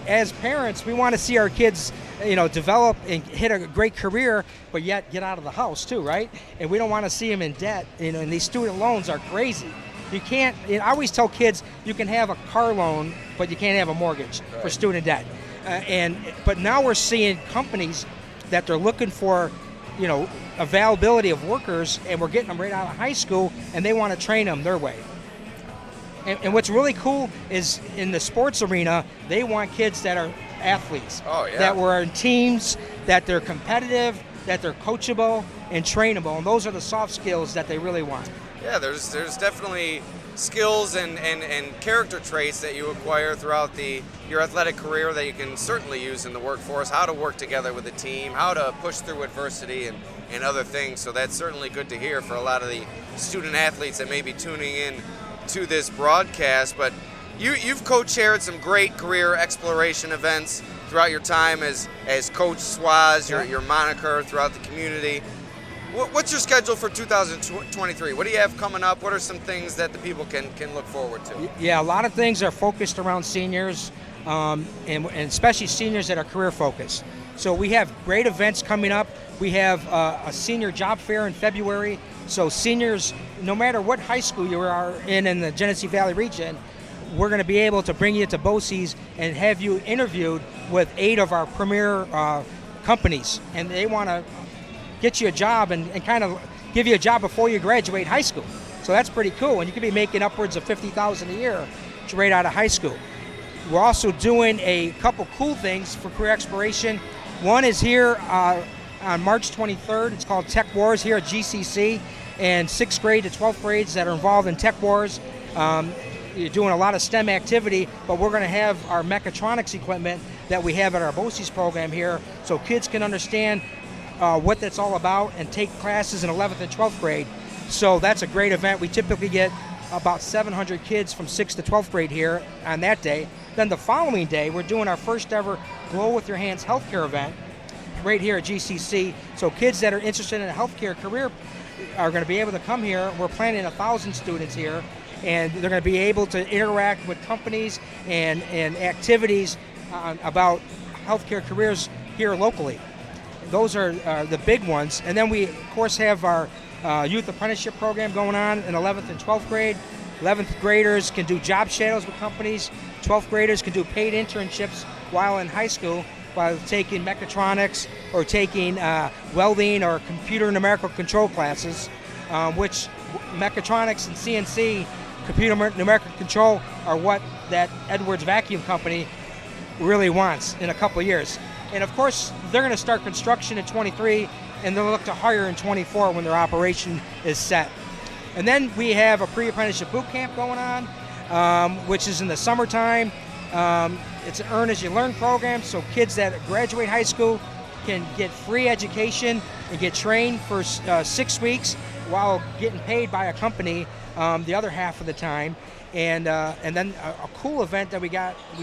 [SPEAKER 3] As parents, we want to see our kids, develop and hit a great career, but yet get out of the house too, right? And we don't want to see them in debt. And these student loans are crazy. You can't. I always tell kids you can have a car loan, but you can't have a mortgage for student debt. But now we're seeing companies that they're looking for, availability of workers, and we're getting them right out of high school, and they want to train them their way. And what's really cool is in the sports arena, they want kids that are athletes, that were in teams, that they're competitive, that they're coachable and trainable, and those are the soft skills that they really want.
[SPEAKER 1] Yeah, there's definitely skills and character traits that you acquire throughout your athletic career that you can certainly use in the workforce, how to work together with a team, how to push through adversity and other things. So that's certainly good to hear for a lot of the student athletes that may be tuning in to this broadcast. But you've co-chaired some great career exploration events throughout your time as Coach Swaz, your moniker throughout the community. What's your schedule for 2023? What do you have coming up? What are some things that the people can look forward to?
[SPEAKER 3] Yeah, a lot of things are focused around seniors, and especially seniors that are career focused. So we have great events coming up. We have a senior job fair in February. So seniors, no matter what high school you are in the Genesee Valley region, we're going to be able to bring you to BOCES and have you interviewed with 8 of our premier companies. And they want to get you a job and kind of give you a job before you graduate high school. So that's pretty cool. And you could be making upwards of $50,000 a year right out of high school. We're also doing a couple cool things for career exploration. One is here on March 23rd. It's called Tech Wars here at GCC. And 6th grade to 12th grades that are involved in Tech Wars. You're doing a lot of STEM activity, but we're going to have our mechatronics equipment that we have at our BOCES program here so kids can understand what that's all about and take classes in 11th and 12th grade. So that's a great event. We typically get about 700 kids from 6th to 12th grade here on that day. Then the following day, we're doing our first ever Glow with Your Hands healthcare event right here at GCC. So kids that are interested in a healthcare career are going to be able to come here. We're planning 1,000 students here, and they're going to be able to interact with companies and activities about healthcare careers here locally. Those are the big ones. And then we, of course, have our youth apprenticeship program going on in 11th and 12th grade. 11th graders can do job shadows with companies. 12th graders can do paid internships while in high school while taking mechatronics or taking welding or computer numerical control classes, which mechatronics and CNC, computer numerical control, are what that Edwards Vacuum Company really wants in a couple of years. And of course, they're going to start construction in 23, and they'll look to hire in 24 when their operation is set. And then we have a pre-apprenticeship boot camp going on, which is in the summertime. It's an Earn As You Learn program, so kids that graduate high school can get free education and get trained for 6 weeks while getting paid by a company the other half of the time. And then a cool event that we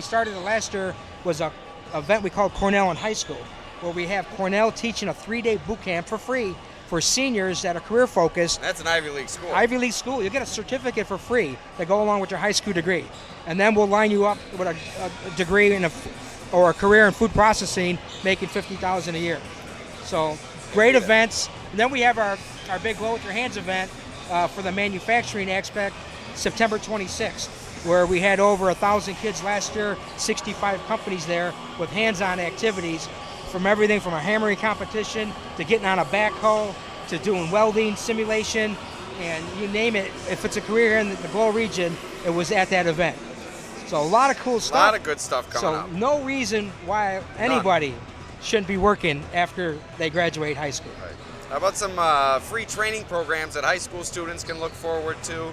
[SPEAKER 3] started last year was a event we called Cornell in High School, where we have Cornell teaching a 3-day boot camp for free for seniors that are career focused.
[SPEAKER 1] That's an Ivy League school.
[SPEAKER 3] Ivy League school. You get a certificate for free that go along with your high school degree. And then we'll line you up with a degree or a career in food processing, making $50,000 a year. So great events. And then we have our big Glow with Your Hands event for the manufacturing aspect, September 26th, where we had over 1,000 kids last year, 65 companies there with hands-on activities, from everything from a hammering competition to getting on a backhoe to doing welding simulation, and you name it. If it's a career in the Glow region, it was at that event. So a lot of cool stuff.
[SPEAKER 1] A lot of good stuff coming up.
[SPEAKER 3] So no reason why anybody shouldn't be working after they graduate high school.
[SPEAKER 1] Right. How about some free training programs that high school students can look forward to?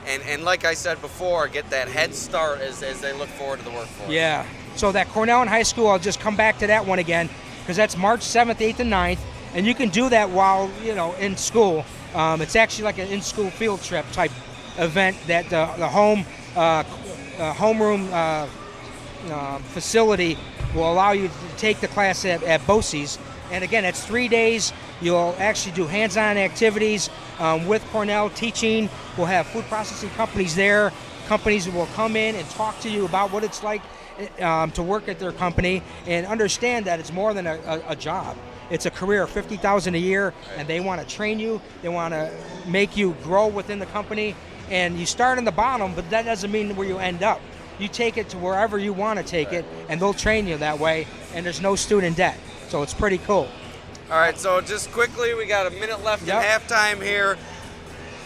[SPEAKER 1] And like I said before, get that head start as they look forward to the workforce.
[SPEAKER 3] Yeah. So that Cornell in High School, I'll just come back to that one again, because that's March 7th, 8th, and 9th. And you can do that while, in school. It's actually like an in-school field trip type event that the homeroom facility will allow you to take the class at BOCES. And again, it's 3 days. You'll actually do hands-on activities with Cornell teaching. We'll have food processing companies there. Companies will come in and talk to you about what it's like to work at their company, and understand that it's more than a job. It's a career, $50,000 a year, and they want to train you. They want to make you grow within the company. And you start on the bottom, but that doesn't mean where you end up. You take it to wherever you want to take it, and they'll train you that way, and there's no student debt. So it's pretty cool.
[SPEAKER 1] All right, so just quickly, we got a minute left in halftime here.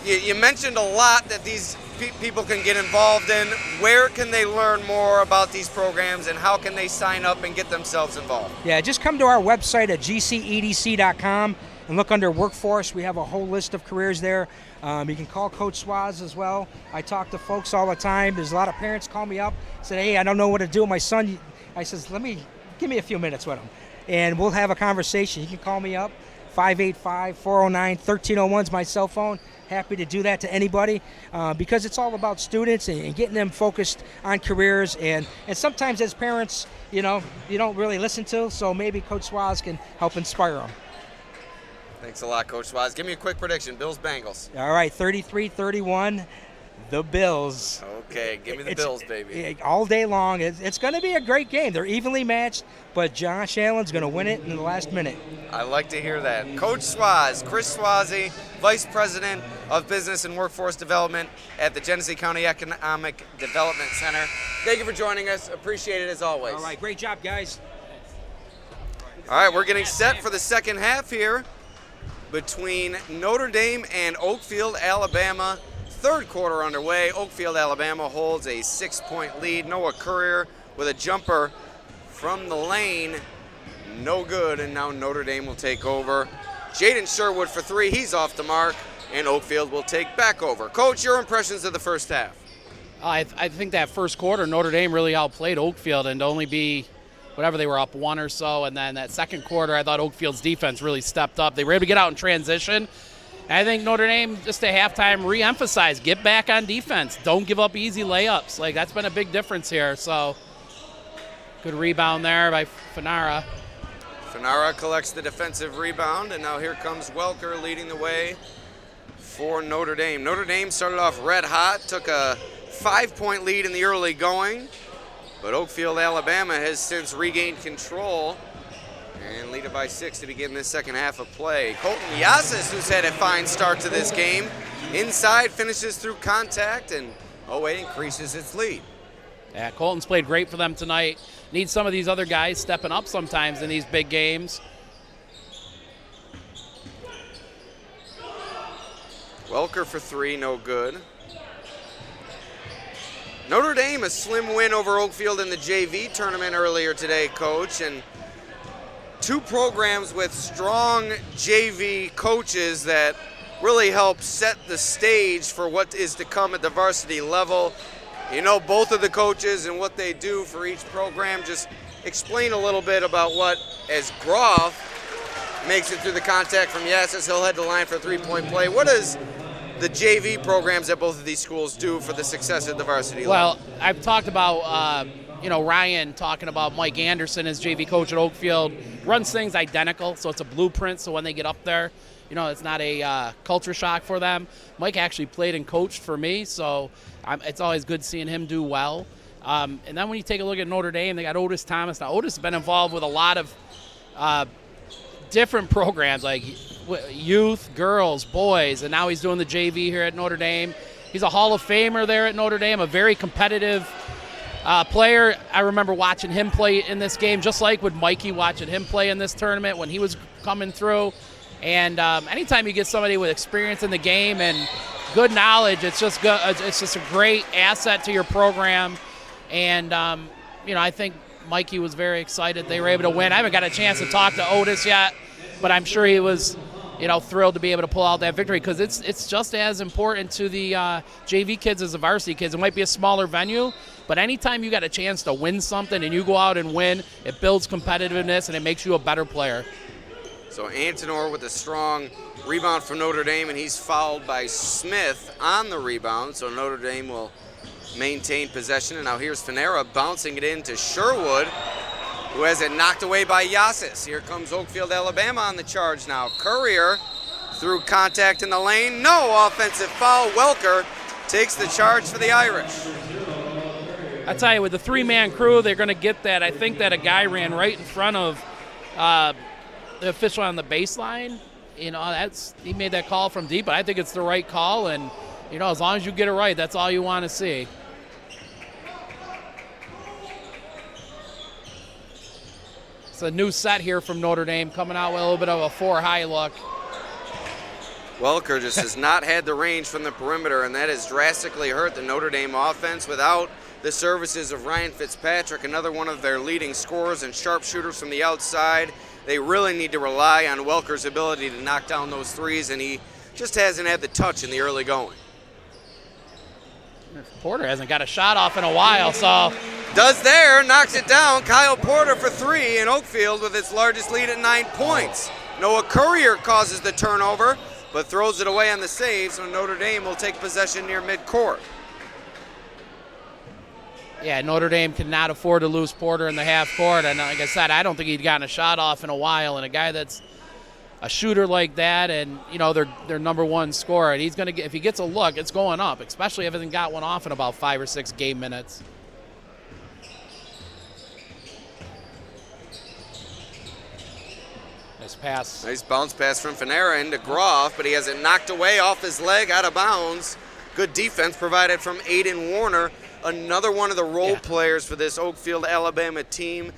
[SPEAKER 1] You mentioned a lot that these people can get involved in. Where can they learn more about these programs, and how can they sign up and get themselves involved?
[SPEAKER 3] Yeah, just come to our website at gcedc.com and look under workforce. We have a whole list of careers there. You can call Coach Swaz as well. I talk to folks all the time. There's a lot of parents call me up, say, hey, I don't know what to do with my son. I says, give me a few minutes with him, and we'll have a conversation. You can call me up, 585-409-1301 is my cell phone. Happy to do that to anybody, because it's all about students and getting them focused on careers. And sometimes as parents, you don't really listen to, so maybe Coach Swaz can help inspire them.
[SPEAKER 1] Thanks a lot, Coach Swaz. Give me a quick prediction. Bills-Bengals.
[SPEAKER 3] All right, 33-31, the Bills.
[SPEAKER 1] Okay, give me the Bills, baby.
[SPEAKER 3] All day long. It's going to be a great game. They're evenly matched, but Josh Allen's going to win it in the last minute.
[SPEAKER 1] I like to hear that. Coach Swaz, Chris Swazi, Vice President of Business and Workforce Development at the Genesee County Economic Development Center. Thank you for joining us. Appreciate it as always.
[SPEAKER 3] All right, great job, guys.
[SPEAKER 1] All right, we're getting set for the second half here between Notre Dame and Oakfield-Alabama. Third quarter underway. Oakfield-Alabama holds a 6-point lead. Noah Courier with a jumper from the lane. No good, and now Notre Dame will take over. Jaden Sherwood for three. He's off the mark, and Oakfield will take back over. Coach, your impressions of the first half?
[SPEAKER 2] I think that first quarter, Notre Dame really outplayed Oakfield, and to only be whatever, they were up one or so. And then that second quarter, I thought Oakfield's defense really stepped up. They were able to get out in transition. And I think Notre Dame, just at halftime, re-emphasized, get back on defense. Don't give up easy layups. Like, that's been a big difference here. So, good rebound there by Fanara.
[SPEAKER 1] Fanara collects the defensive rebound, and now here comes Welker leading the way for Notre Dame. Notre Dame started off red hot, took a 5-point lead in the early going, but Oakfield-Alabama has since regained control and lead it by 6 to begin this second half of play. Colton Yazis, who's had a fine start to this game, inside finishes through contact, and OA increases its lead.
[SPEAKER 2] Yeah, Colton's played great for them tonight. Need some of these other guys stepping up sometimes in these big games.
[SPEAKER 1] Welker for three, no good. Notre Dame, a slim win over Oakfield in the JV tournament earlier today, Coach, and two programs with strong JV coaches that really help set the stage for what is to come at the varsity level. You know both of the coaches and what they do for each program. Just explain a little bit about what, as Groff, makes it through the contact from Yassis. He'll head to the line for a three-point play. What does the JV programs at both of these schools do for the success at the varsity level?
[SPEAKER 2] Well, I've talked about, Ryan talking about Mike Anderson as JV coach at Oakfield. Runs things identical, so it's a blueprint, so when they get up there, it's not a culture shock for them. Mike actually played and coached for me, so it's always good seeing him do well. And then when you take a look at Notre Dame, they got Otis Thomas. Now, Otis has been involved with a lot of different programs like youth, girls, boys, and now he's doing the JV here at Notre Dame. He's a Hall of Famer there at Notre Dame, a very competitive player. I remember watching him play in this game, just like with Mikey watching him play in this tournament when he was coming through. And anytime you get somebody with experience in the game and good knowledge, it's just good. It's just a great asset to your program. And I think Mikey was very excited they were able to win. I haven't got a chance to talk to Otis yet, but I'm sure he was, thrilled to be able to pull out that victory because it's just as important to the JV kids as the varsity kids. It might be a smaller venue, but anytime you got a chance to win something and you go out and win, it builds competitiveness and it makes you a better player.
[SPEAKER 1] So Antonor with a strong rebound from Notre Dame, and he's fouled by Smith on the rebound. So Notre Dame will maintain possession. And now here's Fanera bouncing it in to Sherwood, who has it knocked away by Yassis. Here comes Oakfield-Alabama on the charge now. Courier through contact in the lane. No offensive foul. Welker takes the charge for the Irish.
[SPEAKER 2] I tell you, with the three-man crew, they're going to get that. I think that a guy ran right in front of the official on the baseline. He made that call from deep, but I think it's the right call. And, as long as you get it right, that's all you want to see. It's a new set here from Notre Dame, coming out with a little bit of a 4-high look.
[SPEAKER 1] Welker just has not had the range from the perimeter, and that has drastically hurt the Notre Dame offense without the services of Ryan Fitzpatrick, another one of their leading scorers and sharpshooters from the outside. They really need to rely on Welker's ability to knock down those threes, and he just hasn't had the touch in the early going.
[SPEAKER 2] Porter hasn't got a shot off in a while, so.
[SPEAKER 1] Does there, knocks it down. Kyle Porter for three, and Oakfield with its largest lead at 9 points. Noah Courier causes the turnover, but throws it away on the save, so Notre Dame will take possession near midcourt.
[SPEAKER 2] Yeah, Notre Dame cannot afford to lose Porter in the half court, and like I said, I don't think he'd gotten a shot off in a while, and a guy that's a shooter like that, and their number one scorer, and he's going to get, if he gets a look, it's going up, especially if he hasn't got one off in about 5 or 6 game minutes. Nice pass.
[SPEAKER 1] Nice bounce pass from Fanera into Groff, but he has it knocked away off his leg, out of bounds. Good defense provided from Aiden Warner, another one of the role players for this Oakfield-Alabama team,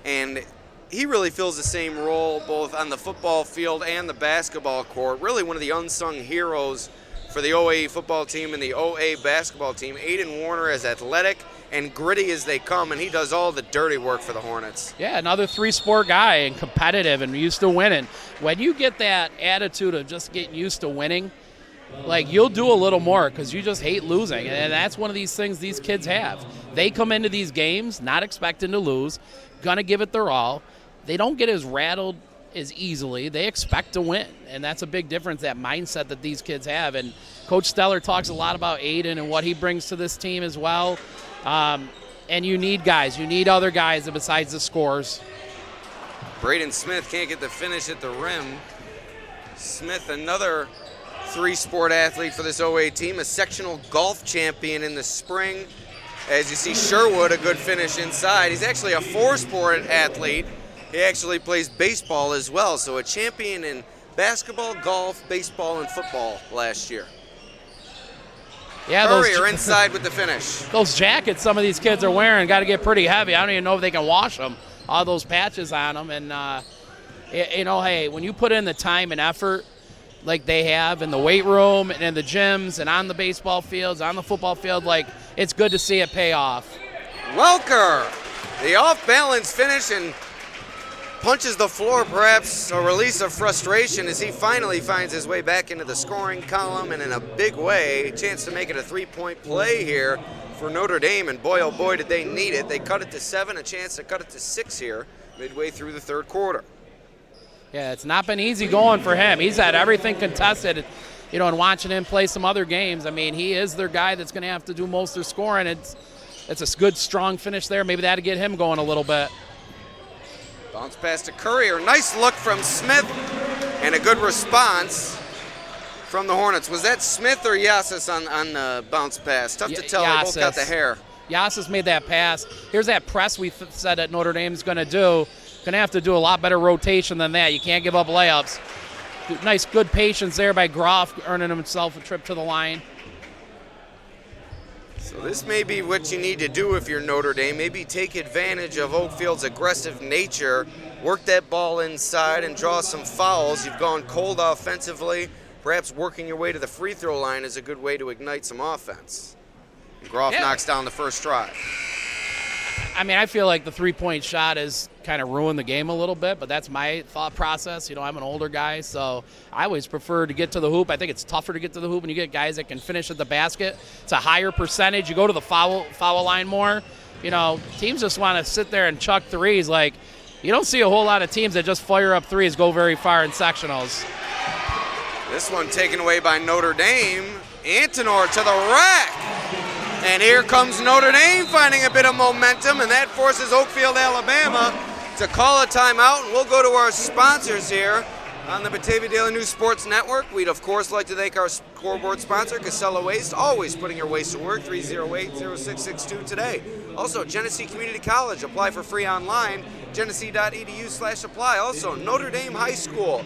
[SPEAKER 1] and he really fills the same role both on the football field and the basketball court. Really one of the unsung heroes for the OAE football team and the OA basketball team. Aiden Warner is athletic and gritty as they come, and he does all the dirty work for the Hornets.
[SPEAKER 2] Yeah, another three-sport guy and competitive and used to winning. When you get that attitude of just getting used to winning, you'll do a little more because you just hate losing. And that's one of these things these kids have. They come into these games not expecting to lose, going to give it their all. They don't get as rattled as easily. They expect to win, and that's a big difference, that mindset that these kids have. And Coach Steller talks a lot about Aiden and what he brings to this team as well. And you need guys. You need other guys besides the scorers.
[SPEAKER 1] Braden Smith can't get the finish at the rim. Smith, another three-sport athlete for this OA team, a sectional golf champion in the spring. As you see, Sherwood, a good finish inside. He's actually a four-sport athlete. He actually plays baseball as well, so a champion in basketball, golf, baseball, and football last year.
[SPEAKER 2] Yeah,
[SPEAKER 1] Courier inside with the finish.
[SPEAKER 2] Those jackets some of these kids are wearing got to get pretty heavy. I don't even know if they can wash them, all those patches on them. And, hey, when you put in the time and effort like they have in the weight room and in the gyms and on the baseball fields, on the football field, it's good to see it pay off.
[SPEAKER 1] Welker, the off-balance finish, and punches the floor, perhaps a release of frustration as he finally finds his way back into the scoring column, and in a big way, a chance to make it a three-point play here for Notre Dame, and boy, oh boy, did they need it. They cut it to 7, a chance to cut it to 6 here midway through the third quarter.
[SPEAKER 2] Yeah, it's not been easy going for him. He's had everything contested, and watching him play some other games, I mean, he is their guy that's going to have to do most of their scoring. It's a good, strong finish there. Maybe that'll get him going a little bit.
[SPEAKER 1] Bounce pass to Courier. Nice look from Smith and a good response from the Hornets. Was that Smith or Yasis on the bounce pass? Tough to tell. They both got the hair.
[SPEAKER 2] Yasis made that pass. Here's that press we said that Notre Dame's going to do. Going to have to do a lot better rotation than that. You can't give up layups. Nice, good patience there by Groff, earning himself a trip to the line.
[SPEAKER 1] So this may be what you need to do if you're Notre Dame. Maybe take advantage of Oakfield's aggressive nature, work that ball inside and draw some fouls. You've gone cold offensively. Perhaps working your way to the free throw line is a good way to ignite some offense. Groff knocks down the first try.
[SPEAKER 2] I mean, I feel like the three-point shot has kind of ruined the game a little bit, but that's my thought process. I'm an older guy, so I always prefer to get to the hoop. I think it's tougher to get to the hoop when you get guys that can finish at the basket. It's a higher percentage. You go to the foul line more. Teams just want to sit there and chuck threes. Like, you don't see a whole lot of teams that just fire up threes go very far in sectionals.
[SPEAKER 1] This one taken away by Notre Dame. Antonor to the rack. And here comes Notre Dame finding a bit of momentum, and that forces Oakfield-Alabama to call a timeout. And we'll go to our sponsors here on the Batavia Daily News Sports Network. We'd, of course, like to thank our scoreboard sponsor, Casella Waste, always putting your waste to work, 308-0662 today. Also, Genesee Community College. Apply for free online, genesee.edu/apply. Also, Notre Dame High School.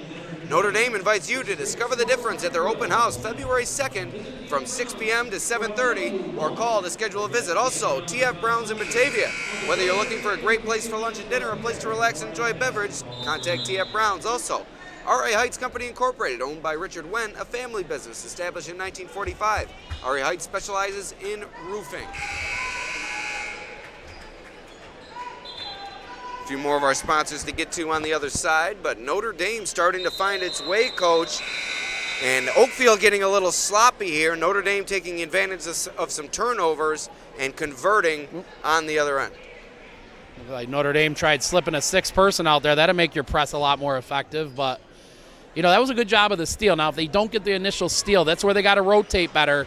[SPEAKER 1] Notre Dame invites you to discover the difference at their open house February 2nd from 6 p.m. to 7:30 or call to schedule a visit. Also, TF Browns in Batavia. Whether you're looking for a great place for lunch and dinner or a place to relax and enjoy a beverage, contact TF Browns. Also, RA Heights Company Incorporated, owned by Richard Wen, a family business established in 1945. RA Heights specializes in roofing. A few more of our sponsors to get to on the other side, but Notre Dame starting to find its way, Coach. And Oakfield getting a little sloppy here. Notre Dame taking advantage of some turnovers and converting on the other end.
[SPEAKER 2] Like Notre Dame tried slipping a sixth person out there. That'll make your press a lot more effective, but that was a good job of the steal. Now, if they don't get the initial steal, that's where they got to rotate better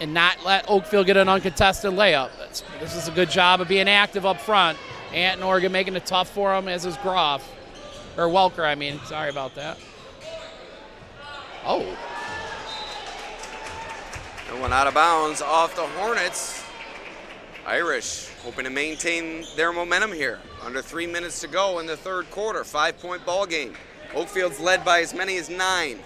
[SPEAKER 2] and not let Oakfield get an uncontested layup. This is a good job of being active up front. Ant and Oregon making it tough for them, as is Groff. Or Welker, I mean. Sorry about that. Oh.
[SPEAKER 1] That one out of bounds off the Hornets. Irish hoping to maintain their momentum here. Under 3 minutes to go in the third quarter. 5-point ball game. Oakfield's led by as many as 9.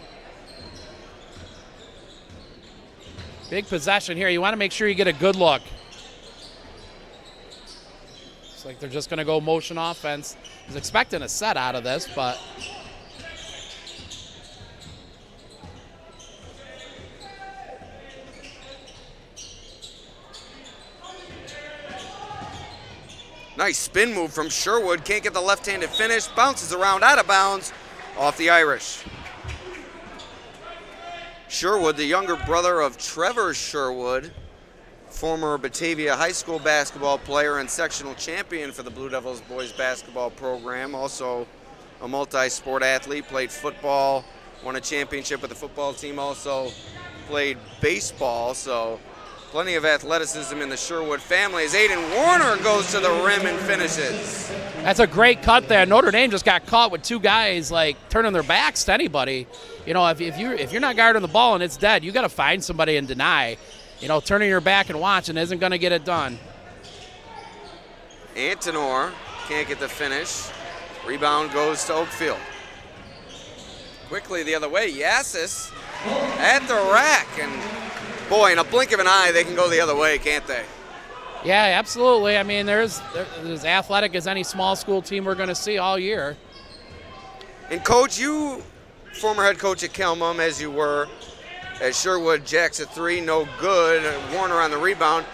[SPEAKER 2] Big possession here. You want to make sure you get a good look. Looks like they're just going to go motion offense. I was expecting a set out of this, but
[SPEAKER 1] nice spin move from Sherwood. Can't get the left-handed finish. Bounces around out of bounds off the Irish. Sherwood, the younger brother of Trevor Sherwood, former Batavia High School basketball player and sectional champion for the Blue Devils boys basketball program. Also a multi-sport athlete, played football, won a championship with the football team, also played baseball. So plenty of athleticism in the Sherwood family as Aiden Warner goes to the rim and finishes.
[SPEAKER 2] That's a great cut there. Notre Dame just got caught with two guys turning their backs to anybody. If you're not guarding the ball and it's dead, you got to find somebody and deny. Turning your back and watching isn't going to get it done.
[SPEAKER 1] Antonor can't get the finish. Rebound goes to Oakfield. Quickly the other way, Yasis at the rack. And boy, in a blink of an eye, they can go the other way, can't they?
[SPEAKER 2] Yeah, absolutely. I mean, they're as athletic as any small school team we're going to see all year.
[SPEAKER 1] And Coach, you, former head coach at Kelmum, as you were, as Sherwood jacks a three, no good. Warner on the rebound.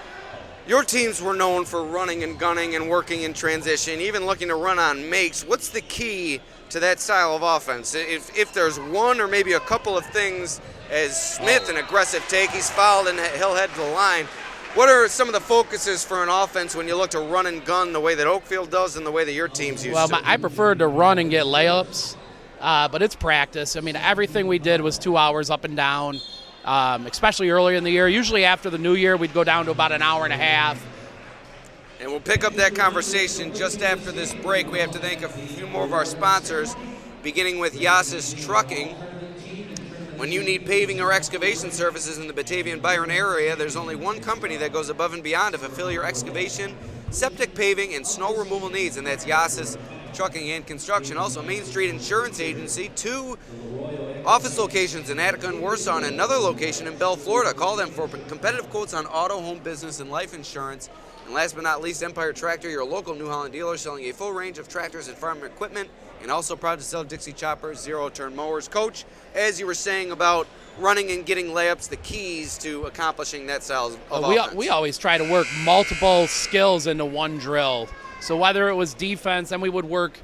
[SPEAKER 1] Your teams were known for running and gunning and working in transition, even looking to run on makes. What's the key to that style of offense? If there's one or maybe a couple of things, as Smith, an aggressive take, he's fouled and he'll head to the line. What are some of the focuses for an offense when you look to run and gun the way that Oakfield does and the way that your team's used to?
[SPEAKER 2] I prefer to run and get layups, but it's practice. I mean, everything we did was 2 hours up and down, especially earlier in the year. Usually after the new year, we'd go down to about an hour and a half.
[SPEAKER 1] And we'll pick up that conversation just after this break. We have to thank a few more of our sponsors, beginning with Yassis Trucking. When you need paving or excavation services in the Batavia and Byron area, there's only one company that goes above and beyond to fulfill your excavation, septic paving, and snow removal needs, and that's Yassis Trucking and Construction. Also, Main Street Insurance Agency, 2 office locations in Attica and Warsaw, and another location in Bell, Florida. Call them for competitive quotes on auto, home, business, and life insurance. And last but not least, Empire Tractor, your local New Holland dealer, selling a full range of tractors and farm equipment, and also proud to sell Dixie choppers, zero-turn mowers. Coach, as you were saying about running and getting layups, the keys to accomplishing that style of offense.
[SPEAKER 2] We always try to work multiple skills into one drill. So whether it was defense, then we would work,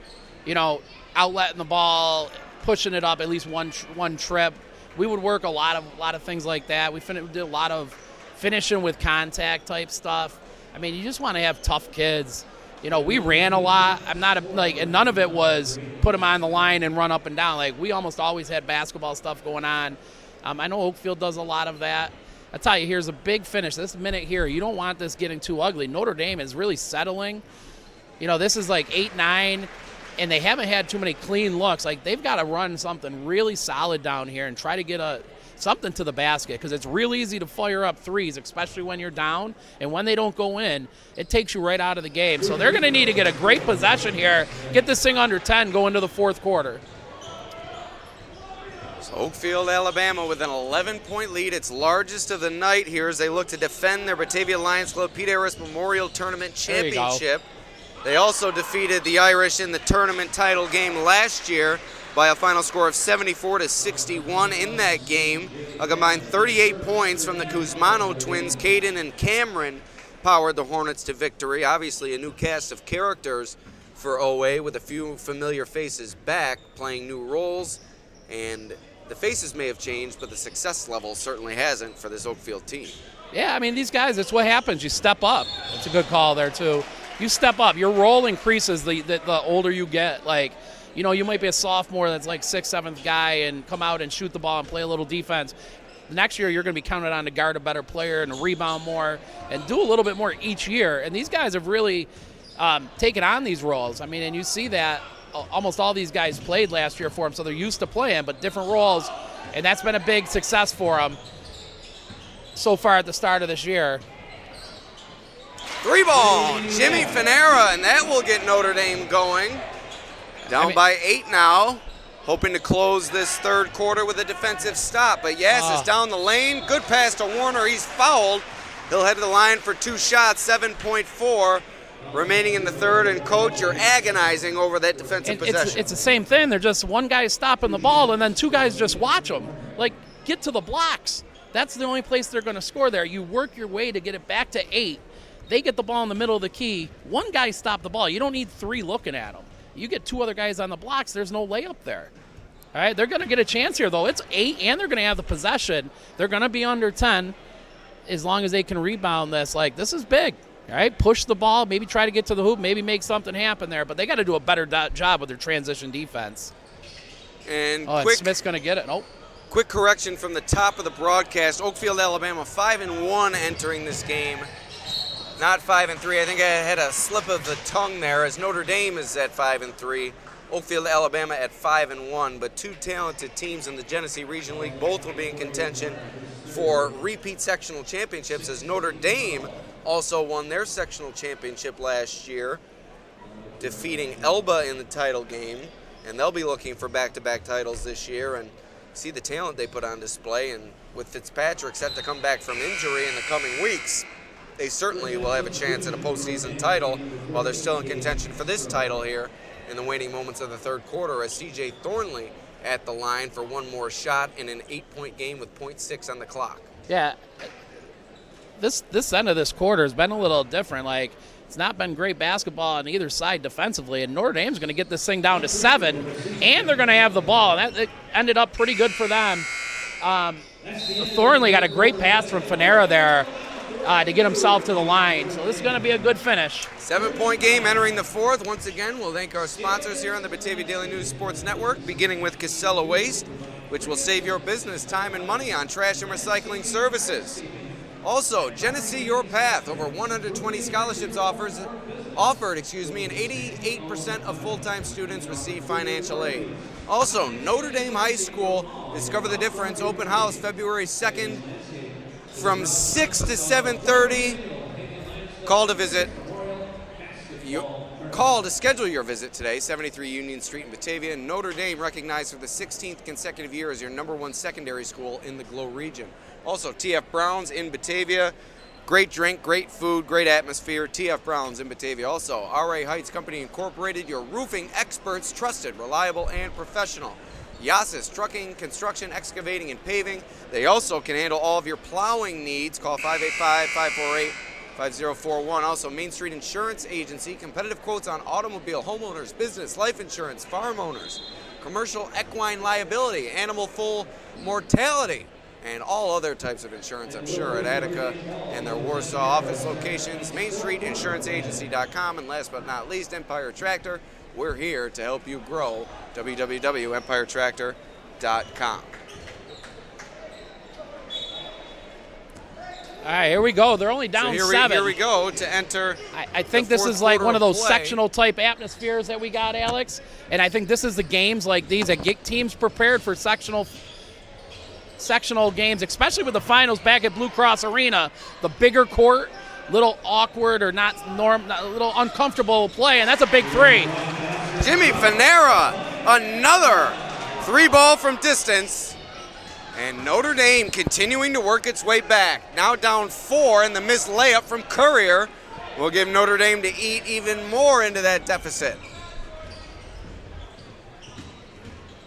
[SPEAKER 2] outletting the ball, pushing it up at least one trip. We would work a lot of things like that. We did a lot of finishing with contact type stuff. I mean, you just want to have tough kids. We ran a lot. And none of it was put them on the line and run up and down. Like, we almost always had basketball stuff going on. I know Oakfield does a lot of that. I tell you, here's a big finish. This minute here, you don't want this getting too ugly. Notre Dame is really settling. This is like 8-9, and they haven't had too many clean looks. Like, they've got to run something really solid down here and try to get something to the basket, because it's real easy to fire up threes, especially when you're down. And when they don't go in, it takes you right out of the game. So they're going to need to get a great possession here, get this thing under 10, go into the fourth quarter.
[SPEAKER 1] So Oakfield-Alabama with an 11-point lead, its largest of the night here, as they look to defend their Batavia Lions Club Pete Arras Memorial Tournament Championship. They also defeated the Irish in the tournament title game last year by a final score of 74-61. In that game, a combined 38 points from the Kuzmano twins, Caden and Cameron, powered the Hornets to victory. Obviously a new cast of characters for OA, with a few familiar faces back playing new roles, and the faces may have changed, but the success level certainly hasn't for this Oakfield team.
[SPEAKER 2] Yeah, I mean, these guys, it's what happens. You step up. It's a good call there, too. You step up. Your role increases the older you get. Like, you might be a sophomore that's like 6th, 7th guy and come out and shoot the ball and play a little defense. Next year, you're going to be counted on to guard a better player and rebound more and do a little bit more each year. And these guys have really taken on these roles. I mean, and you see that almost all these guys played last year for them, so they're used to playing, but different roles. And that's been a big success for them so far at the start of this year.
[SPEAKER 1] 3-ball, Jimmy Finera, and that will get Notre Dame going. Down by 8 now, hoping to close this third quarter with a defensive stop. But is down the lane. Good pass to Warner. He's fouled. He'll head to the line for 2 shots, 7.4 remaining in the third. And, Coach, you're agonizing over that defensive possession.
[SPEAKER 2] It's the same thing. They're just one guy stopping the ball, and then 2 guys just watch them. Like, get to the blocks. That's the only place they're going to score there. You work your way to get it back to 8. They get the ball in the middle of the key. One guy stopped the ball. You don't need 3 looking at them. You get 2 other guys on the blocks, there's no layup there. All right, they're going to get a chance here, though. It's 8, and they're going to have the possession. They're going to be under 10 as long as they can rebound this. Like, this is big. All right, push the ball, maybe try to get to the hoop, maybe make something happen there. But they got to do a better job with their transition defense.
[SPEAKER 1] And
[SPEAKER 2] Smith's going to get it. Nope.
[SPEAKER 1] Quick correction from the top of the broadcast. Oakfield-Alabama 5-1 entering this game. Not 5-3. I think I had a slip of the tongue there, as Notre Dame is at 5-3. Oakfield-Alabama at 5-1. But 2 talented teams in the Genesee Region League. Both will be in contention for repeat sectional championships, as Notre Dame also won their sectional championship last year, defeating Elba in the title game. And they'll be looking for back-to-back titles this year, and see the talent they put on display. And with Fitzpatrick set to come back from injury in the coming weeks, they certainly will have a chance at a postseason title, while they're still in contention for this title here in the waning moments of the third quarter, as C.J. Thornley at the line for one more shot in an 8-point game with 0.6 on the clock.
[SPEAKER 2] Yeah, this end of this quarter has been a little different. Like, it's not been great basketball on either side defensively, and Notre Dame's going to get this thing down to 7, and they're going to have the ball. And that ended up pretty good for them. Thornley got a great pass from Finera there. to get himself to the line. So this is going to be a good finish.
[SPEAKER 1] 7-point game entering the fourth. Once again, we'll thank our sponsors here on the Batavia Daily News Sports Network, beginning with Casella Waste, which will save your business time and money on trash and recycling services. Also, Genesee Your Path, over 120 scholarships offered, and 88% of full-time students receive financial aid. Also, Notre Dame High School, Discover the Difference, open house February 2nd from 6 to 7:30. Call to schedule your visit today, 73 Union Street in Batavia. Notre Dame recognized for the 16th consecutive year as your #1 secondary school in the Glow region. Also, TF Browns in Batavia. Great drink, great food, great atmosphere. TF Browns in Batavia. Also, RA Heights Company Incorporated, your roofing experts, trusted, reliable, and professional. Yasis Trucking, Construction, Excavating, and Paving. They also can handle all of your plowing needs. Call 585-548-5041. Also, Main Street Insurance Agency, competitive quotes on automobile, homeowners, business, life insurance, farm owners, commercial equine liability, animal full mortality, and all other types of insurance, I'm sure, at Attica and their Warsaw office locations, MainStreetInsuranceAgency.com, and last but not least, Empire Tractor. We're here to help you grow, www.empiretractor.com.
[SPEAKER 2] All right, here we go. They're only down 7.
[SPEAKER 1] Here we go to enter.
[SPEAKER 2] I think
[SPEAKER 1] the
[SPEAKER 2] this
[SPEAKER 1] fourth
[SPEAKER 2] is like
[SPEAKER 1] quarter
[SPEAKER 2] one of those
[SPEAKER 1] play.
[SPEAKER 2] sectional type atmospheres that we got, Alex. And I think this is the games like these that get teams prepared for sectional games, especially with the finals back at Blue Cross Arena. The bigger court, little awkward or not a little uncomfortable play, and that's a big 3.
[SPEAKER 1] Jimmy Fanera, another 3-ball from distance. And Notre Dame continuing to work its way back. Now down 4, and the missed layup from Courier will give Notre Dame to eat even more into that deficit.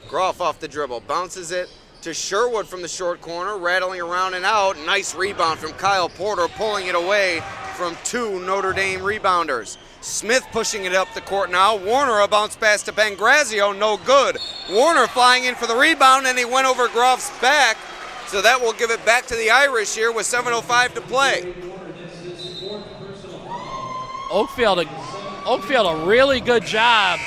[SPEAKER 1] Groff off the dribble, bounces it to Sherwood from the short corner, rattling around and out. Nice rebound from Kyle Porter, pulling it away from 2 Notre Dame rebounders. Smith pushing it up the court now. Warner, a bounce pass to Pangrazio, no good. Warner flying in for the rebound, and he went over Groff's back, so that will give it back to the Irish here with 7:05 to play.
[SPEAKER 2] Oakfield, a really good job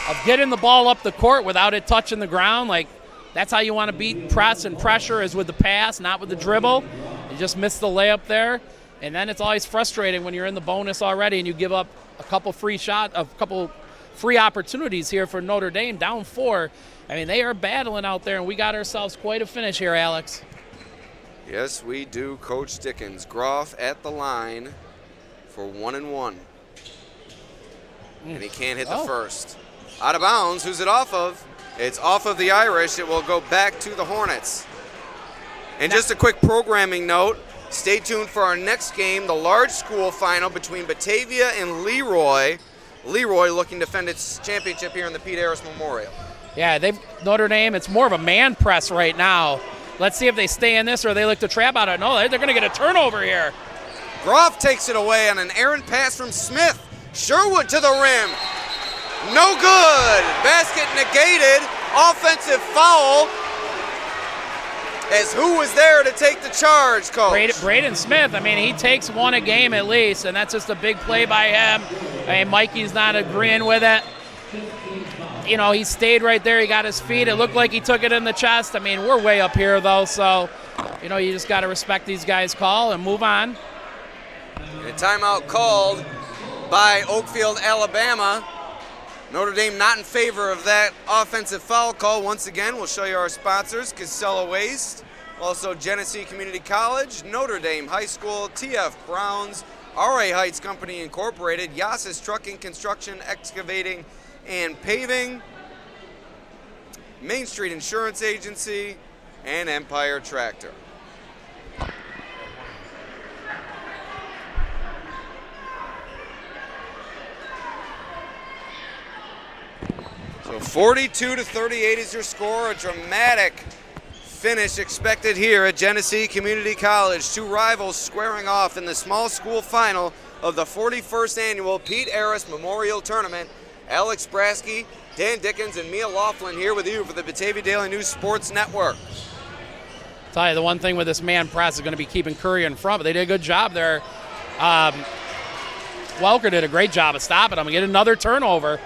[SPEAKER 2] of getting the ball up the court without it touching the ground. Like, that's how you want to beat press and pressure, is with the pass, not with the dribble. You just missed the layup there. And then it's always frustrating when you're in the bonus already and you give up a couple free opportunities here for Notre Dame, down 4. I mean, they are battling out there, and we got ourselves quite a finish here, Alex.
[SPEAKER 1] Yes, we do, Coach Dickens. Groff at the line for 1-1. And he can't hit the first. Out of bounds. Who's it off of? It's off of the Irish. It will go back to the Hornets. And just a quick programming note, stay tuned for our next game, the large school final between Batavia and Leroy. Leroy looking to defend its championship here in the Pete Arras Memorial.
[SPEAKER 2] Yeah, Notre Dame, it's more of a man press right now. Let's see if they stay in this or they look to trap out it. No, they're going to get a turnover here.
[SPEAKER 1] Groff takes it away on an errant pass from Smith. Sherwood to the rim. No good. Basket negated. Offensive foul. As who was there to take the charge, Coach?
[SPEAKER 2] Braden Smith. I mean, he takes one a game at least, and that's just a big play by him. I mean, Mikey's not agreeing with it. You know, he stayed right there. He got his feet. It looked like he took it in the chest. I mean, we're way up here, though, so, you know, you just got to respect these guys' call and move on.
[SPEAKER 1] And a timeout called by Oakfield-Alabama. Notre Dame not in favor of that offensive foul call. Once again, we'll show you our sponsors, Casella Waste, also Genesee Community College, Notre Dame High School, TF Browns, RA Heights Company Incorporated, Yasis Trucking, Construction, Excavating, and Paving, Main Street Insurance Agency, and Empire Tractor. So 42-38 is your score. A dramatic finish expected here at Genesee Community College. 2 rivals squaring off in the small school final of the 41st annual Pete Arras Memorial Tournament. Alex Brasky, Dan Dickens, and Mia Laughlin here with you for the Batavia Daily News Sports Network.
[SPEAKER 2] Tell you, the one thing with this man press is going to be keeping Curry in front, but they did a good job there. Welker did a great job of stopping him and get another turnover.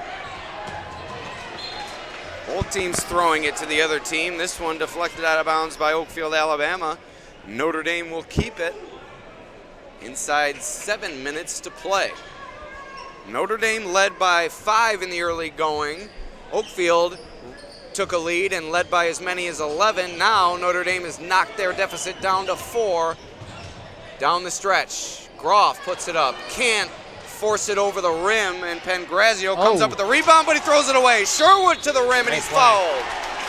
[SPEAKER 1] Both teams throwing it to the other team. This one deflected out of bounds by Oakfield-Alabama. Notre Dame will keep it inside 7 minutes to play. Notre Dame led by 5 in the early going. Oakfield took a lead and led by as many as 11. Now Notre Dame has knocked their deficit down to 4 down the stretch. Groff puts it up, can't force it over the rim, and Pangrazio comes up with the rebound, but he throws it away. Sherwood to the rim, and he's fouled.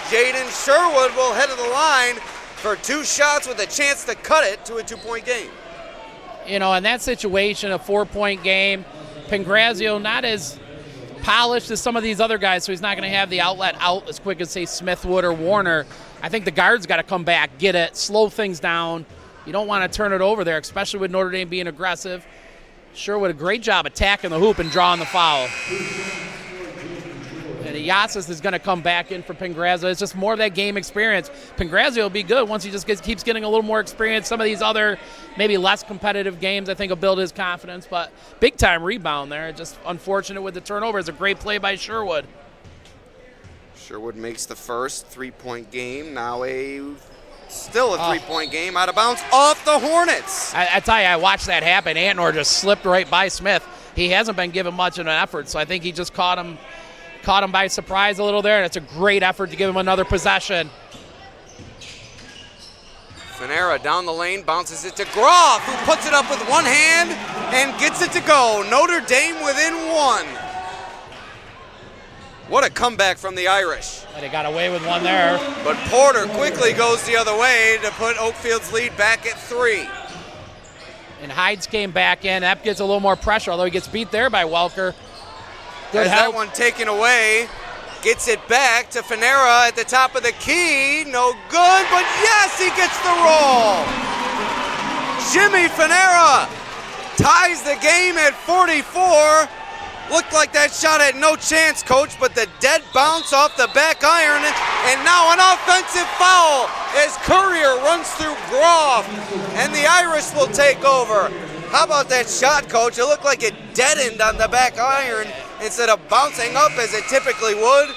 [SPEAKER 1] Jaden Sherwood will head to the line for 2 shots with a chance to cut it to a 2-point game.
[SPEAKER 2] You know, in that situation, a 4-point game, Pangrazio not as polished as some of these other guys, so he's not going to have the outlet out as quick as, say, Smith would or Warner. I think the guard's got to come back, get it, slow things down. You don't want to turn it over there, especially with Notre Dame being aggressive. Sherwood, a great job attacking the hoop and drawing the foul. And Yasis is going to come back in for Pangrazio. It's just more of that game experience. Pangrazio will be good once he just keeps getting a little more experience. Some of these other maybe less competitive games, I think, will build his confidence. But big-time rebound there. Just unfortunate with the turnover. It's a great play by Sherwood.
[SPEAKER 1] Sherwood makes the first 3-point game. Now still a 3-point game out of bounds off the Hornets.
[SPEAKER 2] I tell you, I watched that happen. Antnor just slipped right by Smith. He hasn't been given much of an effort, so I think he just caught him by surprise a little there, and it's a great effort to give him another possession.
[SPEAKER 1] Fanera down the lane, bounces it to Groff, who puts it up with one hand and gets it to go. Notre Dame within 1. What a comeback from the Irish.
[SPEAKER 2] And they got away with one there.
[SPEAKER 1] But Porter quickly goes the other way to put Oakfield's lead back at 3.
[SPEAKER 2] And Hides came back in. That gets a little more pressure, although he gets beat there by Welker. Good
[SPEAKER 1] Has
[SPEAKER 2] help.
[SPEAKER 1] that one taken away. Gets it back to Fanera at the top of the key. No good, but yes, he gets the roll. Jimmy Fanera ties the game at 44. Looked like that shot had no chance, Coach, but the dead bounce off the back iron, and now an offensive foul as Courier runs through Groff, and the Irish will take over. How about that shot, Coach? It looked like it deadened on the back iron instead of bouncing up as it typically would.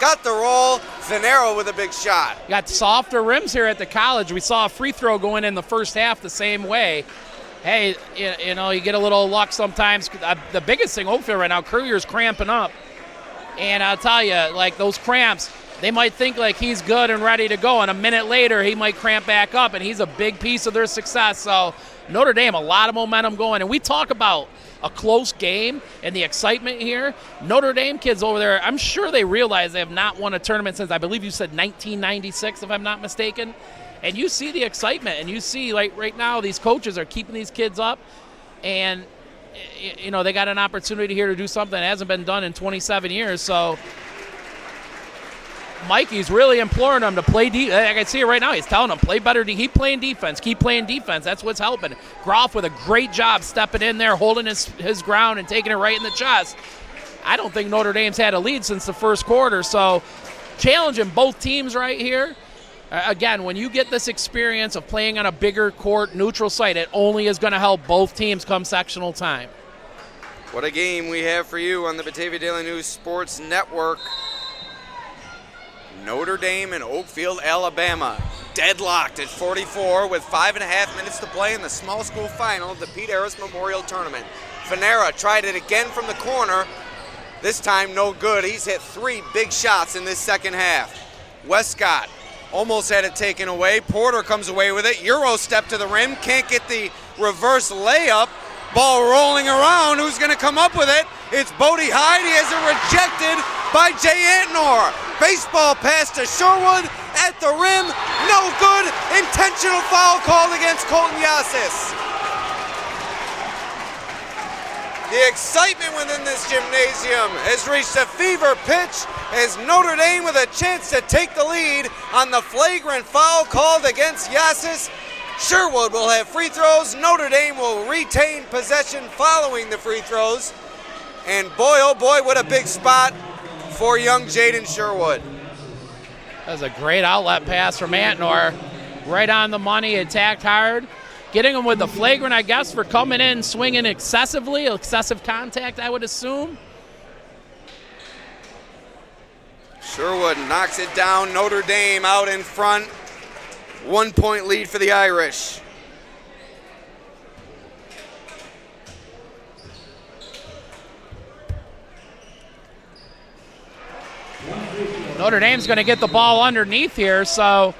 [SPEAKER 1] Got the roll. Fanera with a big shot.
[SPEAKER 2] Got softer rims here at the college. We saw a free throw going in the first half the same way. Hey, you know, you get a little luck sometimes. The biggest thing, Oakfield right now, Courier's cramping up. And I'll tell you, like those cramps, they might think like he's good and ready to go, and a minute later he might cramp back up, and he's a big piece of their success. So Notre Dame, a lot of momentum going. And we talk about a close game and the excitement here. Notre Dame kids over there, I'm sure they realize they have not won a tournament since, I believe you said 1996, if I'm not mistaken. And you see the excitement, and you see, like, right now, these coaches are keeping these kids up, and, you know, they got an opportunity here to do something that hasn't been done in 27 years. So Mikey's really imploring them to play defense. I can see it right now. He's telling them, play better. Keep playing defense. Keep playing defense. That's what's helping. Groff with a great job stepping in there, holding his ground and taking it right in the chest. I don't think Notre Dame's had a lead since the first quarter, so challenging both teams right here. Again, when you get this experience of playing on a bigger court, neutral site, it only is going to help both teams come sectional time.
[SPEAKER 1] What a game we have for you on the Batavia Daily News Sports Network. Notre Dame and Oakfield-Alabama deadlocked at 44 with 5.5 minutes to play in the small school final of the Pete Arras Memorial Tournament. Fanera tried it again from the corner. This time no good. He's hit 3 big shots in this second half. Westcott almost had it taken away. Porter comes away with it. Euro step to the rim. Can't get the reverse layup. Ball rolling around. Who's going to come up with it? It's Bodie Hyde. He has it rejected by Jay Antnor. Baseball pass to Sherwood at the rim. No good. Intentional foul called against Colton Yasis. The excitement within this gymnasium has reached a fever pitch as Notre Dame with a chance to take the lead on the flagrant foul called against Yasis. Sherwood will have free throws. Notre Dame will retain possession following the free throws. And boy, oh boy, what a big spot for young Jaden Sherwood.
[SPEAKER 2] That was a great outlet pass from Antnor. right on the money, attacked hard. Getting them with the flagrant, I guess, for coming in, swinging excessively, excessive contact, I would assume.
[SPEAKER 1] Sherwood knocks it down. Notre Dame out in front. 1 point lead for the Irish.
[SPEAKER 2] Notre Dame's going to get the ball underneath here, so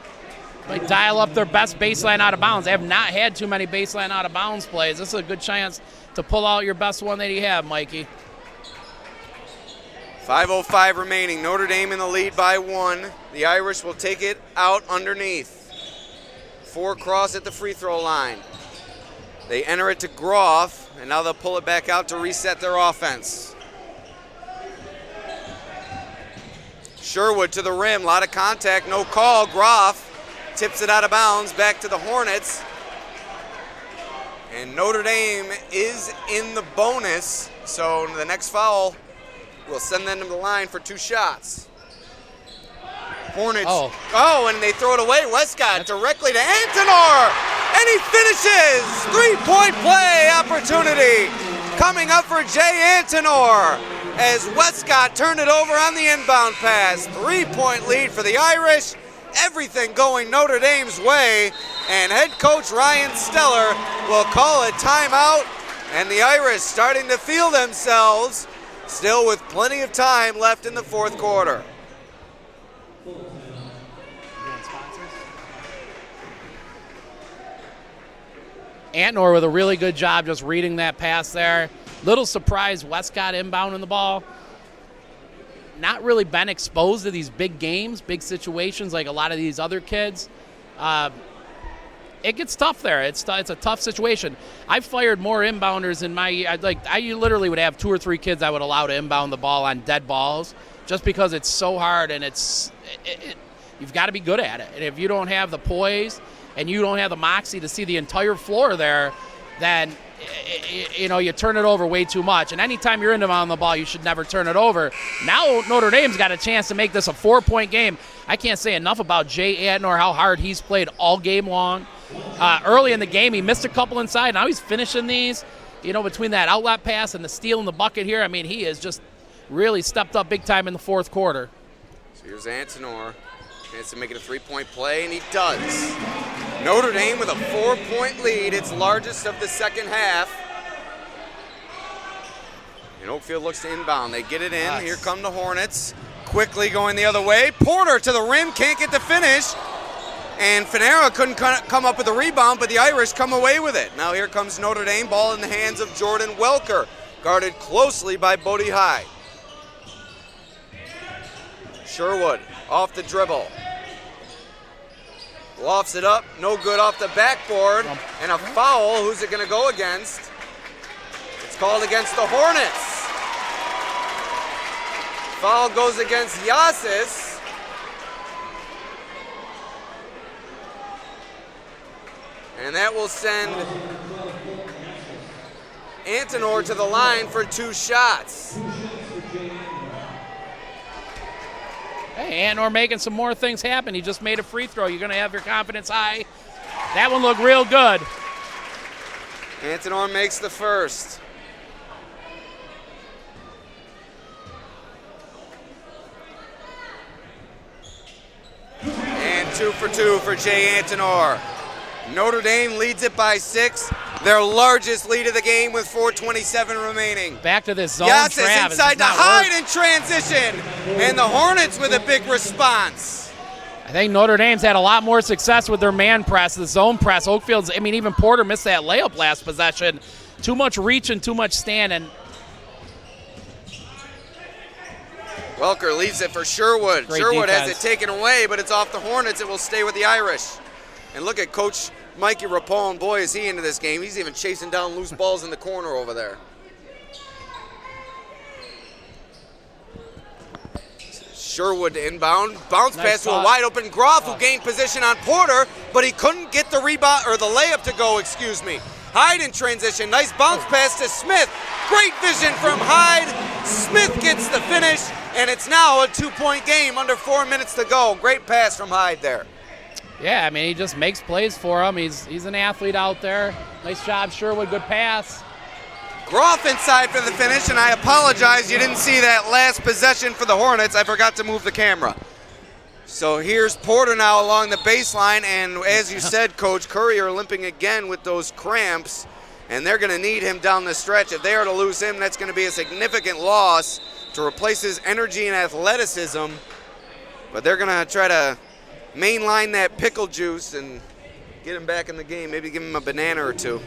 [SPEAKER 2] they dial up their best baseline out of bounds. They have not had too many baseline out of bounds plays. This is a good chance to pull out your best one that you have, Mikey.
[SPEAKER 1] 5:05 remaining. Notre Dame in the lead by 1. The Irish will take it out underneath. 4 cross at the free throw line. They enter it to Groff, and now they'll pull it back out to reset their offense. Sherwood to the rim, a lot of contact, no call. Groff tips it out of bounds, back to the Hornets. And Notre Dame is in the bonus, so the next foul will send them to the line for 2 shots. Hornets, and they throw it away. Westcott directly to Antonor, and he finishes. 3-point play opportunity coming up for Jay Antonor as Westcott turned it over on the inbound pass. 3-point lead for the Irish. Everything going Notre Dame's way, and head coach Ryan Steller will call a timeout, and the Irish starting to feel themselves, still with plenty of time left in the 4th quarter.
[SPEAKER 2] Antonor with a really good job just reading that pass there. Little surprise Westcott inbounding the ball. Not really been exposed to these big games, big situations like a lot of these other kids. It gets tough there. It's a tough situation. I've fired more inbounders in my I literally would have 2 or 3 kids I would allow to inbound the ball on dead balls just because it's so hard and you've got to be good at it. And if you don't have the poise and you don't have the moxie to see the entire floor there, then you turn it over way too much. And anytime you're inbounding the ball, you should never turn it over. Now Notre Dame's got a chance to make this a 4-point game. I can't say enough about Jay Antonor, how hard he's played all game long. Early in the game, he missed a couple inside. Now he's finishing these, between that outlet pass and the steal in the bucket here. I mean, he has just really stepped up big time in the 4th quarter.
[SPEAKER 1] So here's Antonor. Chance to make it a 3-point play, and he does. Notre Dame with a 4-point lead, its largest of the second half. And Oakfield looks to inbound. They get it in. Nice. Here come the Hornets. Quickly going the other way. Porter to the rim, can't get the finish. And Finera couldn't come up with a rebound, but the Irish come away with it. Now here comes Notre Dame, ball in the hands of Jordan Welker, guarded closely by Bodie Hyde. Sherwood off the dribble. Lofts it up, no good off the backboard, and a foul. Who's it going to go against? It's called against the Hornets. Foul goes against Yasis. And that will send Antonor to the line for 2 shots.
[SPEAKER 2] Hey, Antonor making some more things happen. He just made a free throw. You're going to have your confidence high. That one looked real good.
[SPEAKER 1] Antonor makes the first. And 2 for 2 for Jay Antonor. Notre Dame leads it by 6. Their largest lead of the game with 4:27 remaining.
[SPEAKER 2] Back to this zone.
[SPEAKER 1] Yasis inside to Hyde in transition. And the Hornets with a big response.
[SPEAKER 2] I think Notre Dame's had a lot more success with their man press, the zone press. Oakfield's, even Porter missed that layup last possession. Too much reach and too much standing.
[SPEAKER 1] Welker leaves it for Sherwood.
[SPEAKER 2] Great
[SPEAKER 1] Sherwood
[SPEAKER 2] defense.
[SPEAKER 1] has it taken away, but it's off the Hornets. It will stay with the Irish. And look at Coach Mikey Rapone. Boy, is he into this game. He's even chasing down loose balls in the corner over there. Sherwood to inbound. Bounce
[SPEAKER 2] Nice
[SPEAKER 1] pass to a
[SPEAKER 2] spot.
[SPEAKER 1] wide open Groff, who gained position on Porter, but he couldn't get the rebound or the layup to go, Hyde in transition. Nice bounce pass to Smith. Great vision from Hyde. Smith gets the finish, and it's now a 2-point game under 4 minutes to go. Great pass from Hyde there.
[SPEAKER 2] Yeah, I mean, he just makes plays for him. He's an athlete out there. Nice job, Sherwood. Good pass.
[SPEAKER 1] Groff inside for the finish, and I apologize, you didn't see that last possession for the Hornets. I forgot to move the camera. So here's Porter now along the baseline, and as you said, Coach, Courier limping again with those cramps, and they're going to need him down the stretch. If they are to lose him, that's going to be a significant loss to replace his energy and athleticism. But they're going to try to mainline that pickle juice and get him back in the game. Maybe give him a banana or two.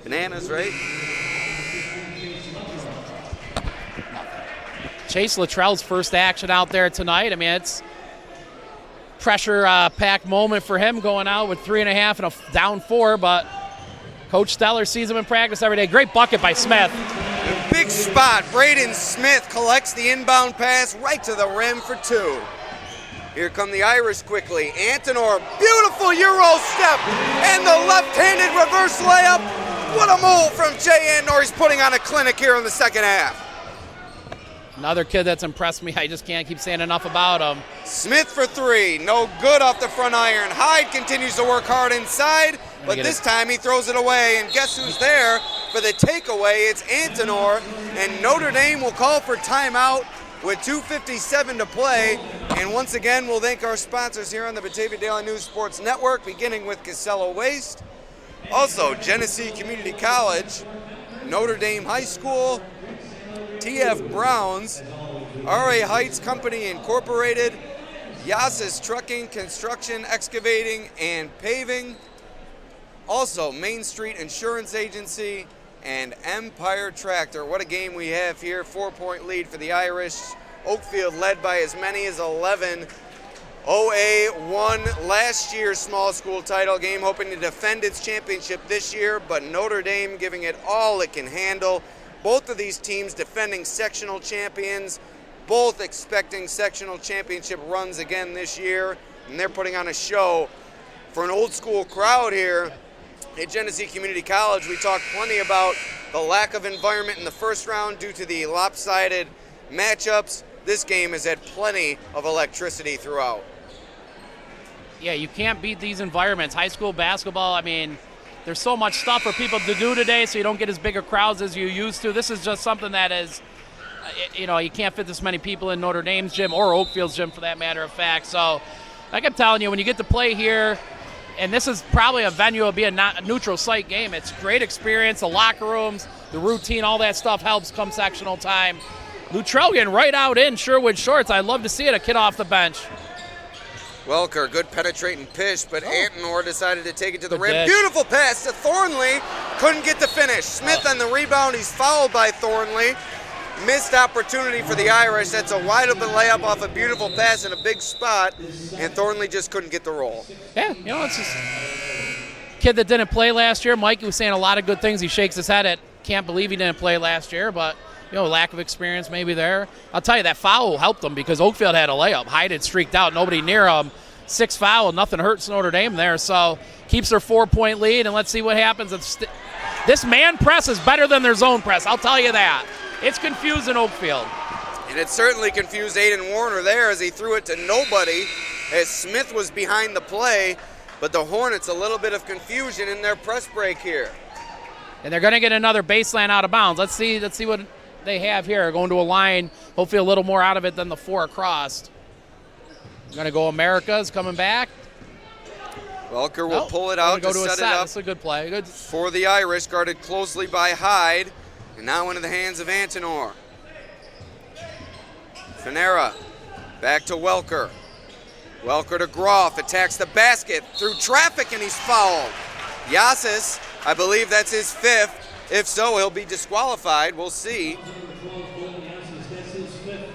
[SPEAKER 1] Bananas, right?
[SPEAKER 2] Chase Luttrell's first action out there tonight. I mean, it's pressure-packed moment for him going out with 3.5 and a down 4, but Coach Steller sees him in practice every day. Great bucket by Smith.
[SPEAKER 1] Big spot. Braden Smith collects the inbound pass right to the rim for 2. Here come the Irish quickly. Antonor, beautiful Euro step, and the left-handed reverse layup. What a move from Jay Antonor. He's putting on a clinic here in the second half.
[SPEAKER 2] Another kid that's impressed me. I just can't keep saying enough about him.
[SPEAKER 1] Smith for 3. No good off the front iron. Hyde continues to work hard inside, but this time he throws it away. And guess who's there for the takeaway? It's Antonor, and Notre Dame will call for timeout with 2:57 to play. And once again, we'll thank our sponsors here on the Batavia Daily News Sports Network, beginning with Casella Waste, also Genesee Community College, Notre Dame High School, TF Browns, RA Heights Company Incorporated, Yasis Trucking, Construction, Excavating, and Paving, also Main Street Insurance Agency, and Empire Tractor. What a game we have here. 4-point lead for the Irish. Oakfield led by as many as 11. OA won last year's small school title game, hoping to defend its championship this year, but Notre Dame giving it all it can handle. Both of these teams defending sectional champions, both expecting sectional championship runs again this year, and they're putting on a show for an old school crowd here at Genesee Community College. We talked plenty about the lack of environment in the first round due to the lopsided matchups. This game has had plenty of electricity throughout.
[SPEAKER 2] Yeah, you can't beat these environments. High school basketball, I mean, there's so much stuff for people to do today, so you don't get as big a crowds as you used to. This is just something that is, you know, you can't fit this many people in Notre Dame's gym or Oakfield's gym for that matter of fact. So, like I'm telling you, when you get to play here, and this is probably a venue, it'll be a neutral site game. It's a great experience, the locker rooms, the routine, all that stuff helps come sectional time. Luttrell getting right out in Sherwood shorts. I'd love to see it, a kid off the bench.
[SPEAKER 1] Welker, good penetrating pitch, but Antonor decided to take it to the rim.
[SPEAKER 2] Dish.
[SPEAKER 1] Beautiful pass to Thornley. Couldn't get the finish. Smith on the rebound. He's fouled by Thornley. Missed opportunity for the Irish. That's a wide open layup off a beautiful pass in a big spot, and Thornley just couldn't get the roll.
[SPEAKER 2] Yeah, you know, it's just kid that didn't play last year. Mikey was saying a lot of good things. He shakes his head at can't believe he didn't play last year, but you know, lack of experience maybe there. I'll tell you, that foul helped them because Oakfield had a layup. Hyde had streaked out, nobody near him. 6 foul, nothing hurts Notre Dame there. So keeps their 4-point lead, and let's see what happens. This man press is better than their zone press, I'll tell you that. It's confusing Oakfield.
[SPEAKER 1] And it certainly confused Aiden Warner there as he threw it to nobody as Smith was behind the play. But the Hornets, a little bit of confusion in their press break here.
[SPEAKER 2] And they're going to get another baseline out of bounds. Let's see what they have here. Going to a line, hopefully a little more out of it than the 4 across. Going to go America's coming back.
[SPEAKER 1] Welker will pull it out to set it up.
[SPEAKER 2] That's a good play. Good
[SPEAKER 1] for the Irish, guarded closely by Hyde. And now into the hands of Antonor. Finera back to Welker. Welker to Groff, attacks the basket through traffic, and he's fouled. Yasis, I believe that's his 5th. If so, he'll be disqualified. We'll see.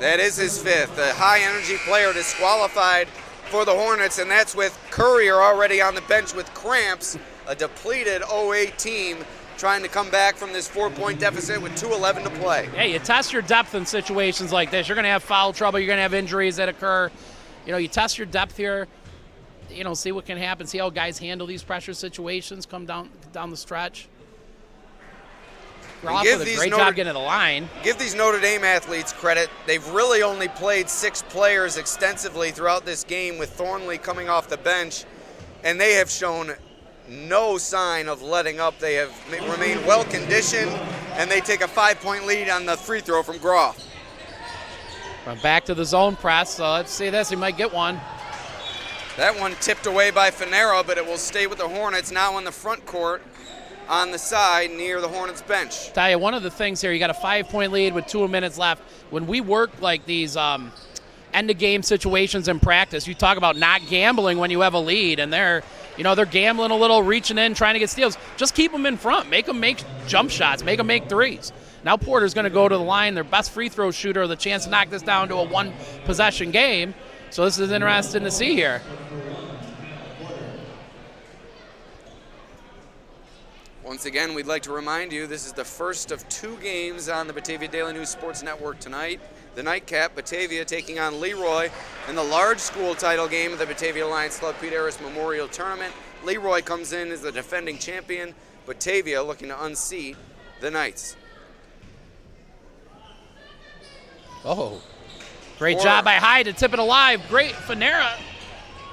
[SPEAKER 1] That is his 5th. The high-energy player disqualified for the Hornets, and that's with Courier already on the bench with cramps. A depleted OA team trying to come back from this 4-point deficit with 2:11 to play.
[SPEAKER 2] Hey, you test your depth in situations like this. You're going to have foul trouble. You're going to have injuries that occur. You know, you test your depth here. You know, see what can happen. See how guys handle these pressure situations come down the stretch. Groff with a great job getting to the line.
[SPEAKER 1] Give these Notre Dame athletes credit. They've really only played 6 players extensively throughout this game, with Thornley coming off the bench, and they have shown no sign of letting up. They have remained well conditioned, and they take a 5-point lead on the free throw from Groff.
[SPEAKER 2] We're back to the zone press, so let's see this. He might get one.
[SPEAKER 1] That one tipped away by Finera, but it will stay with the Hornets now in the front court on the side near the Hornets bench.
[SPEAKER 2] Tell you, one of the things here, you got a 5-point lead with 2 minutes left. When we work like these end-of-game situations in practice, you talk about not gambling when you have a lead, and they're gambling a little, reaching in, trying to get steals. Just keep them in front. Make them make jump shots. Make them make threes. Now Porter's going to go to the line, their best free throw shooter, the chance to knock this down to a 1-possession game. So this is interesting to see here.
[SPEAKER 1] Once again, we'd like to remind you this is the first of 2 games on the Batavia Daily News Sports Network tonight. The nightcap, Batavia taking on Leroy in the large school title game of the Batavia Lions Club Pete Arras Memorial Tournament. Leroy comes in as the defending champion. Batavia looking to unseat the Knights.
[SPEAKER 2] Oh, great job by Hyde to tip it alive. Great Finera.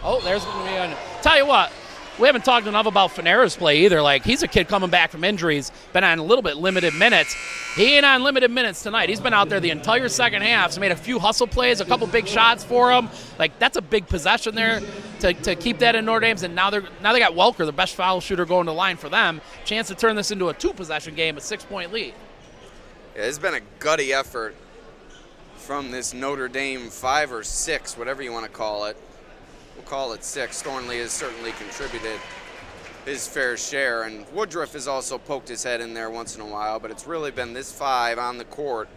[SPEAKER 2] Oh, there's going to be one. Tell you what, we haven't talked enough about Finera's play either. Like, he's a kid coming back from injuries, been on a little bit limited minutes. He ain't on limited minutes tonight. He's been out there the entire second half. So made a few hustle plays, a couple big shots for him. Like, that's a big possession there to keep that in Notre Dame's. And now they got Welker, the best foul shooter, going to the line for them. Chance to turn this into a 2-possession game, a 6-point lead.
[SPEAKER 1] Yeah, it's been a gutty effort from this Notre Dame 5 or 6, whatever you want to call it. We'll call it 6. Thornley has certainly contributed his fair share, and Woodruff has also poked his head in there once in a while, but it's really been this 5 on the court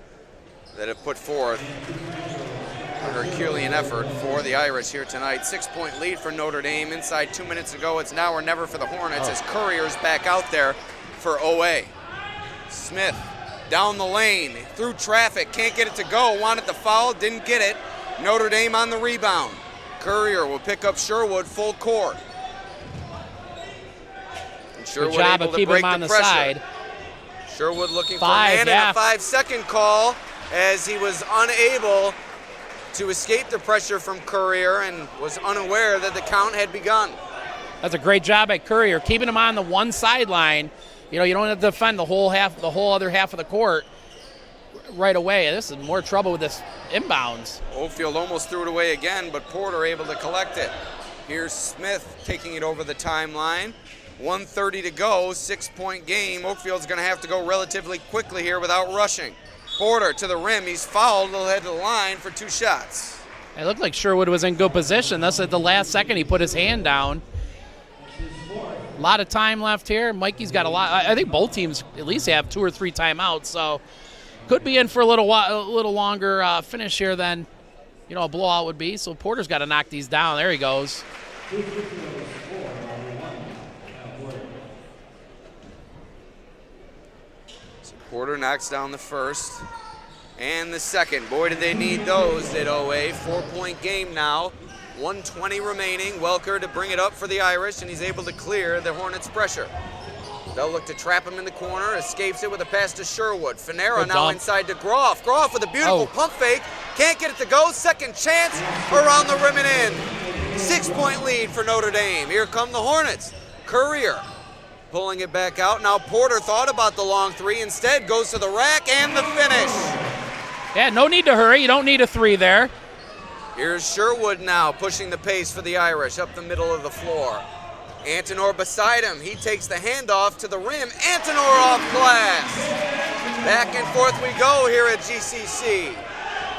[SPEAKER 1] that have put forth a Herculean effort for the Irish here tonight. 6-point lead for Notre Dame. Inside 2 minutes ago, it's now or never for the Hornets as Courier's back out there for OA. Smith down the lane, through traffic, can't get it to go, wanted the foul, didn't get it. Notre Dame on the rebound. Courier will pick up Sherwood full court. And Sherwood
[SPEAKER 2] good job
[SPEAKER 1] able
[SPEAKER 2] of
[SPEAKER 1] to
[SPEAKER 2] keeping
[SPEAKER 1] break
[SPEAKER 2] him on
[SPEAKER 1] the
[SPEAKER 2] the
[SPEAKER 1] pressure.
[SPEAKER 2] side.
[SPEAKER 1] Sherwood looking
[SPEAKER 2] 5,
[SPEAKER 1] for a man
[SPEAKER 2] yeah.
[SPEAKER 1] and a 5-second call as he was unable to escape the pressure from Courier and was unaware that the count had begun.
[SPEAKER 2] That's a great job by Courier, keeping him on the one sideline. You don't have to defend the whole other half of the court right away. This is more trouble with this inbounds.
[SPEAKER 1] Oakfield almost threw it away again, but Porter able to collect it. Here's Smith taking it over the timeline. 1:30 to go, 6-point game. Oakfield's going to have to go relatively quickly here without rushing. Porter to the rim. He's fouled. He'll head to the line for 2 shots.
[SPEAKER 2] It looked like Sherwood was in good position. That's at the last second he put his hand down. A lot of time left here. Mikey's got a lot. I think both teams at least have 2 or 3 timeouts, so could be in for a little longer finish here than a blowout would be. So Porter's got to knock these down. There he goes.
[SPEAKER 1] So Porter knocks down the first and the second. Boy, did they need those at OA. 4-point game now. 1:20 remaining. Welker to bring it up for the Irish, and he's able to clear the Hornets' pressure. They'll look to trap him in the corner. Escapes it with a pass to Sherwood. Finera now inside to Groff. Groff with a beautiful pump fake. Can't get it to go. Second chance around the rim and in. 6-point lead for Notre Dame. Here come the Hornets. Courier pulling it back out. Now Porter thought about the long 3. Instead goes to the rack and the finish.
[SPEAKER 2] Yeah, no need to hurry. You don't need a 3 there.
[SPEAKER 1] Here's Sherwood now pushing the pace for the Irish up the middle of the floor. Antonor beside him. He takes the handoff to the rim. Antonor off glass. Back and forth we go here at GCC.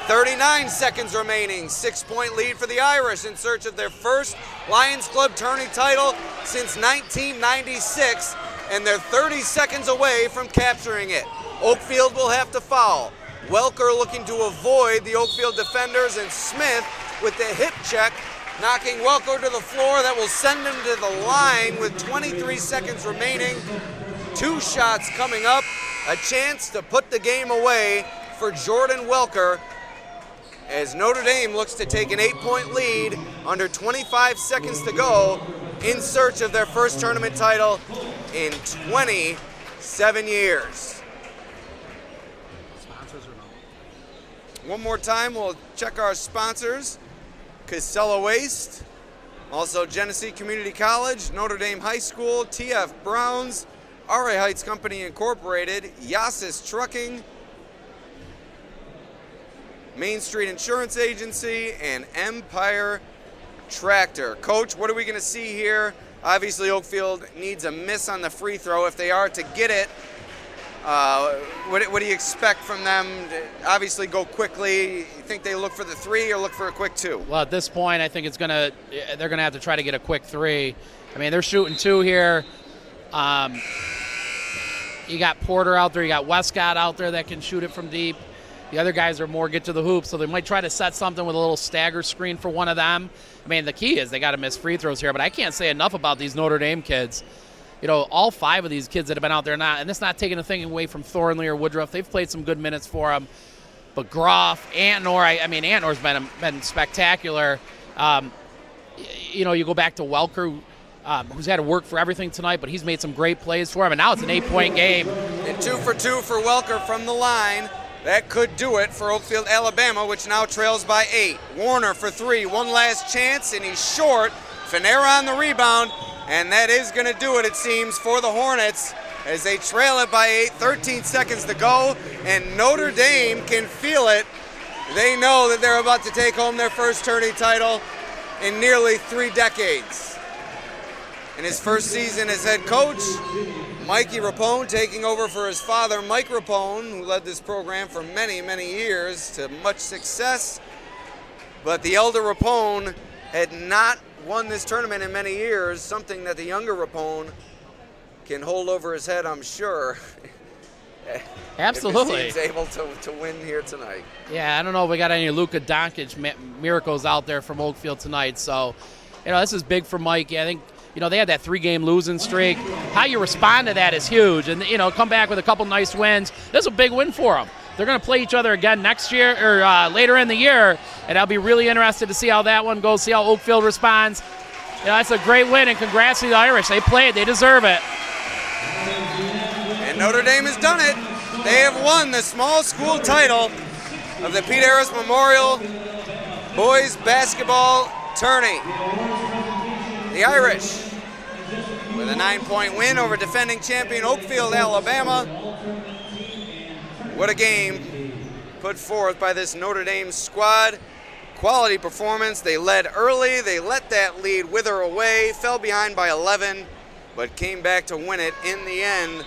[SPEAKER 1] 39 seconds remaining. 6-point lead for the Irish in search of their first Lions Club tourney title since 1996, and they're 30 seconds away from capturing it. Oakfield will have to foul. Welker looking to avoid the Oakfield defenders, and Smith with the hip check, knocking Welker to the floor. That will send him to the line with 23 seconds remaining. 2 shots coming up. A chance to put the game away for Jordan Welker as Notre Dame looks to take an 8-point lead under 25 seconds to go in search of their first tournament title in 27 years. One more time, we'll check our sponsors. Casella Waste, also Genesee Community College, Notre Dame High School, TF Browns, RA Heights Company Incorporated, Yasis Trucking, Main Street Insurance Agency, and Empire Tractor. Coach, what are we going to see here? Obviously, Oakfield needs a miss on the free throw if they are to get it. What do you expect from them? Obviously, go quickly. You think they look for the three or look for a quick two?
[SPEAKER 2] Well, at this point, I think they're gonna have to try to get a quick three. I mean, they're shooting two here. You got Porter out there. You got Westcott out there that can shoot it from deep. The other guys are more get to the hoop, so they might try to set something with a little stagger screen for one of them. I mean, the key is they got to miss free throws here, but I can't say enough about these Notre Dame kids. You know, all five of these kids that have been out there now, and it's not taking a thing away from Thornley or Woodruff. They've played some good minutes for them. But Groff, Antnor, Antnor's been spectacular. You know, you go back to Welker, who's had to work for everything tonight, but he's made some great plays for him, and now it's an 8-point game.
[SPEAKER 1] And 2 for 2 for Welker from the line. That could do it for Oakfield-Alabama, which now trails by 8. Warner for 3, one last chance, and he's short. Finera on the rebound. And that is going to do it, it seems, for the Hornets as they trail it by 8, 13 seconds to go, and Notre Dame can feel it. They know that they're about to take home their first tourney title in nearly 3 decades. In his first season as head coach, Mikey Rapone taking over for his father, Mike Rapone, who led this program for many, many years to much success. But the elder Rapone had not won this tournament in many years, something that the younger Rapone can hold over his head, I'm sure.
[SPEAKER 2] Absolutely.
[SPEAKER 1] If he's able to win here tonight.
[SPEAKER 2] Yeah, I don't know if we got any Luka Doncic miracles out there from Oakfield tonight. So, you know, this is big for Mikey. I think, you know, they had that 3-game losing streak. How you respond to that is huge. And, you know, come back with a couple nice wins. This is a big win for them. They're going to play each other again next year or later in the year, and I'll be really interested to see how that one goes, see how Oakfield responds. You know, that's a great win, and congrats to the Irish. They played. They deserve it.
[SPEAKER 1] And Notre Dame has done it. They have won the small school title of the Pete Arras Memorial Boys Basketball Tourney. The Irish with a 9-point win over defending champion Oakfield-Alabama. What a game put forth by this Notre Dame squad. Quality performance. They led early. They let that lead wither away. Fell behind by 11, but came back to win it in the end.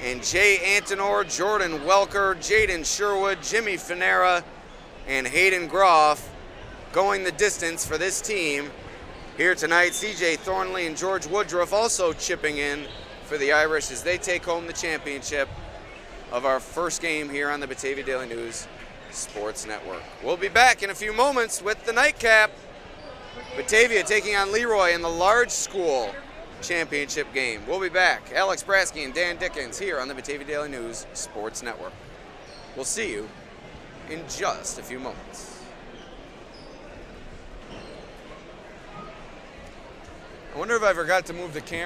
[SPEAKER 1] And Jay Antonor, Jordan Welker, Jaden Sherwood, Jimmy Finera, and Hayden Groff going the distance for this team here tonight. CJ Thornley and George Woodruff also chipping in for the Irish as they take home the championship of our first game here on the Batavia Daily News Sports Network. We'll be back in a few moments with the nightcap. Batavia taking on Leroy in the large school championship game. We'll be back. Alex Brasky and Dan Dickens here on the Batavia Daily News Sports Network. We'll see you in just a few moments. I wonder if I forgot to move the camera.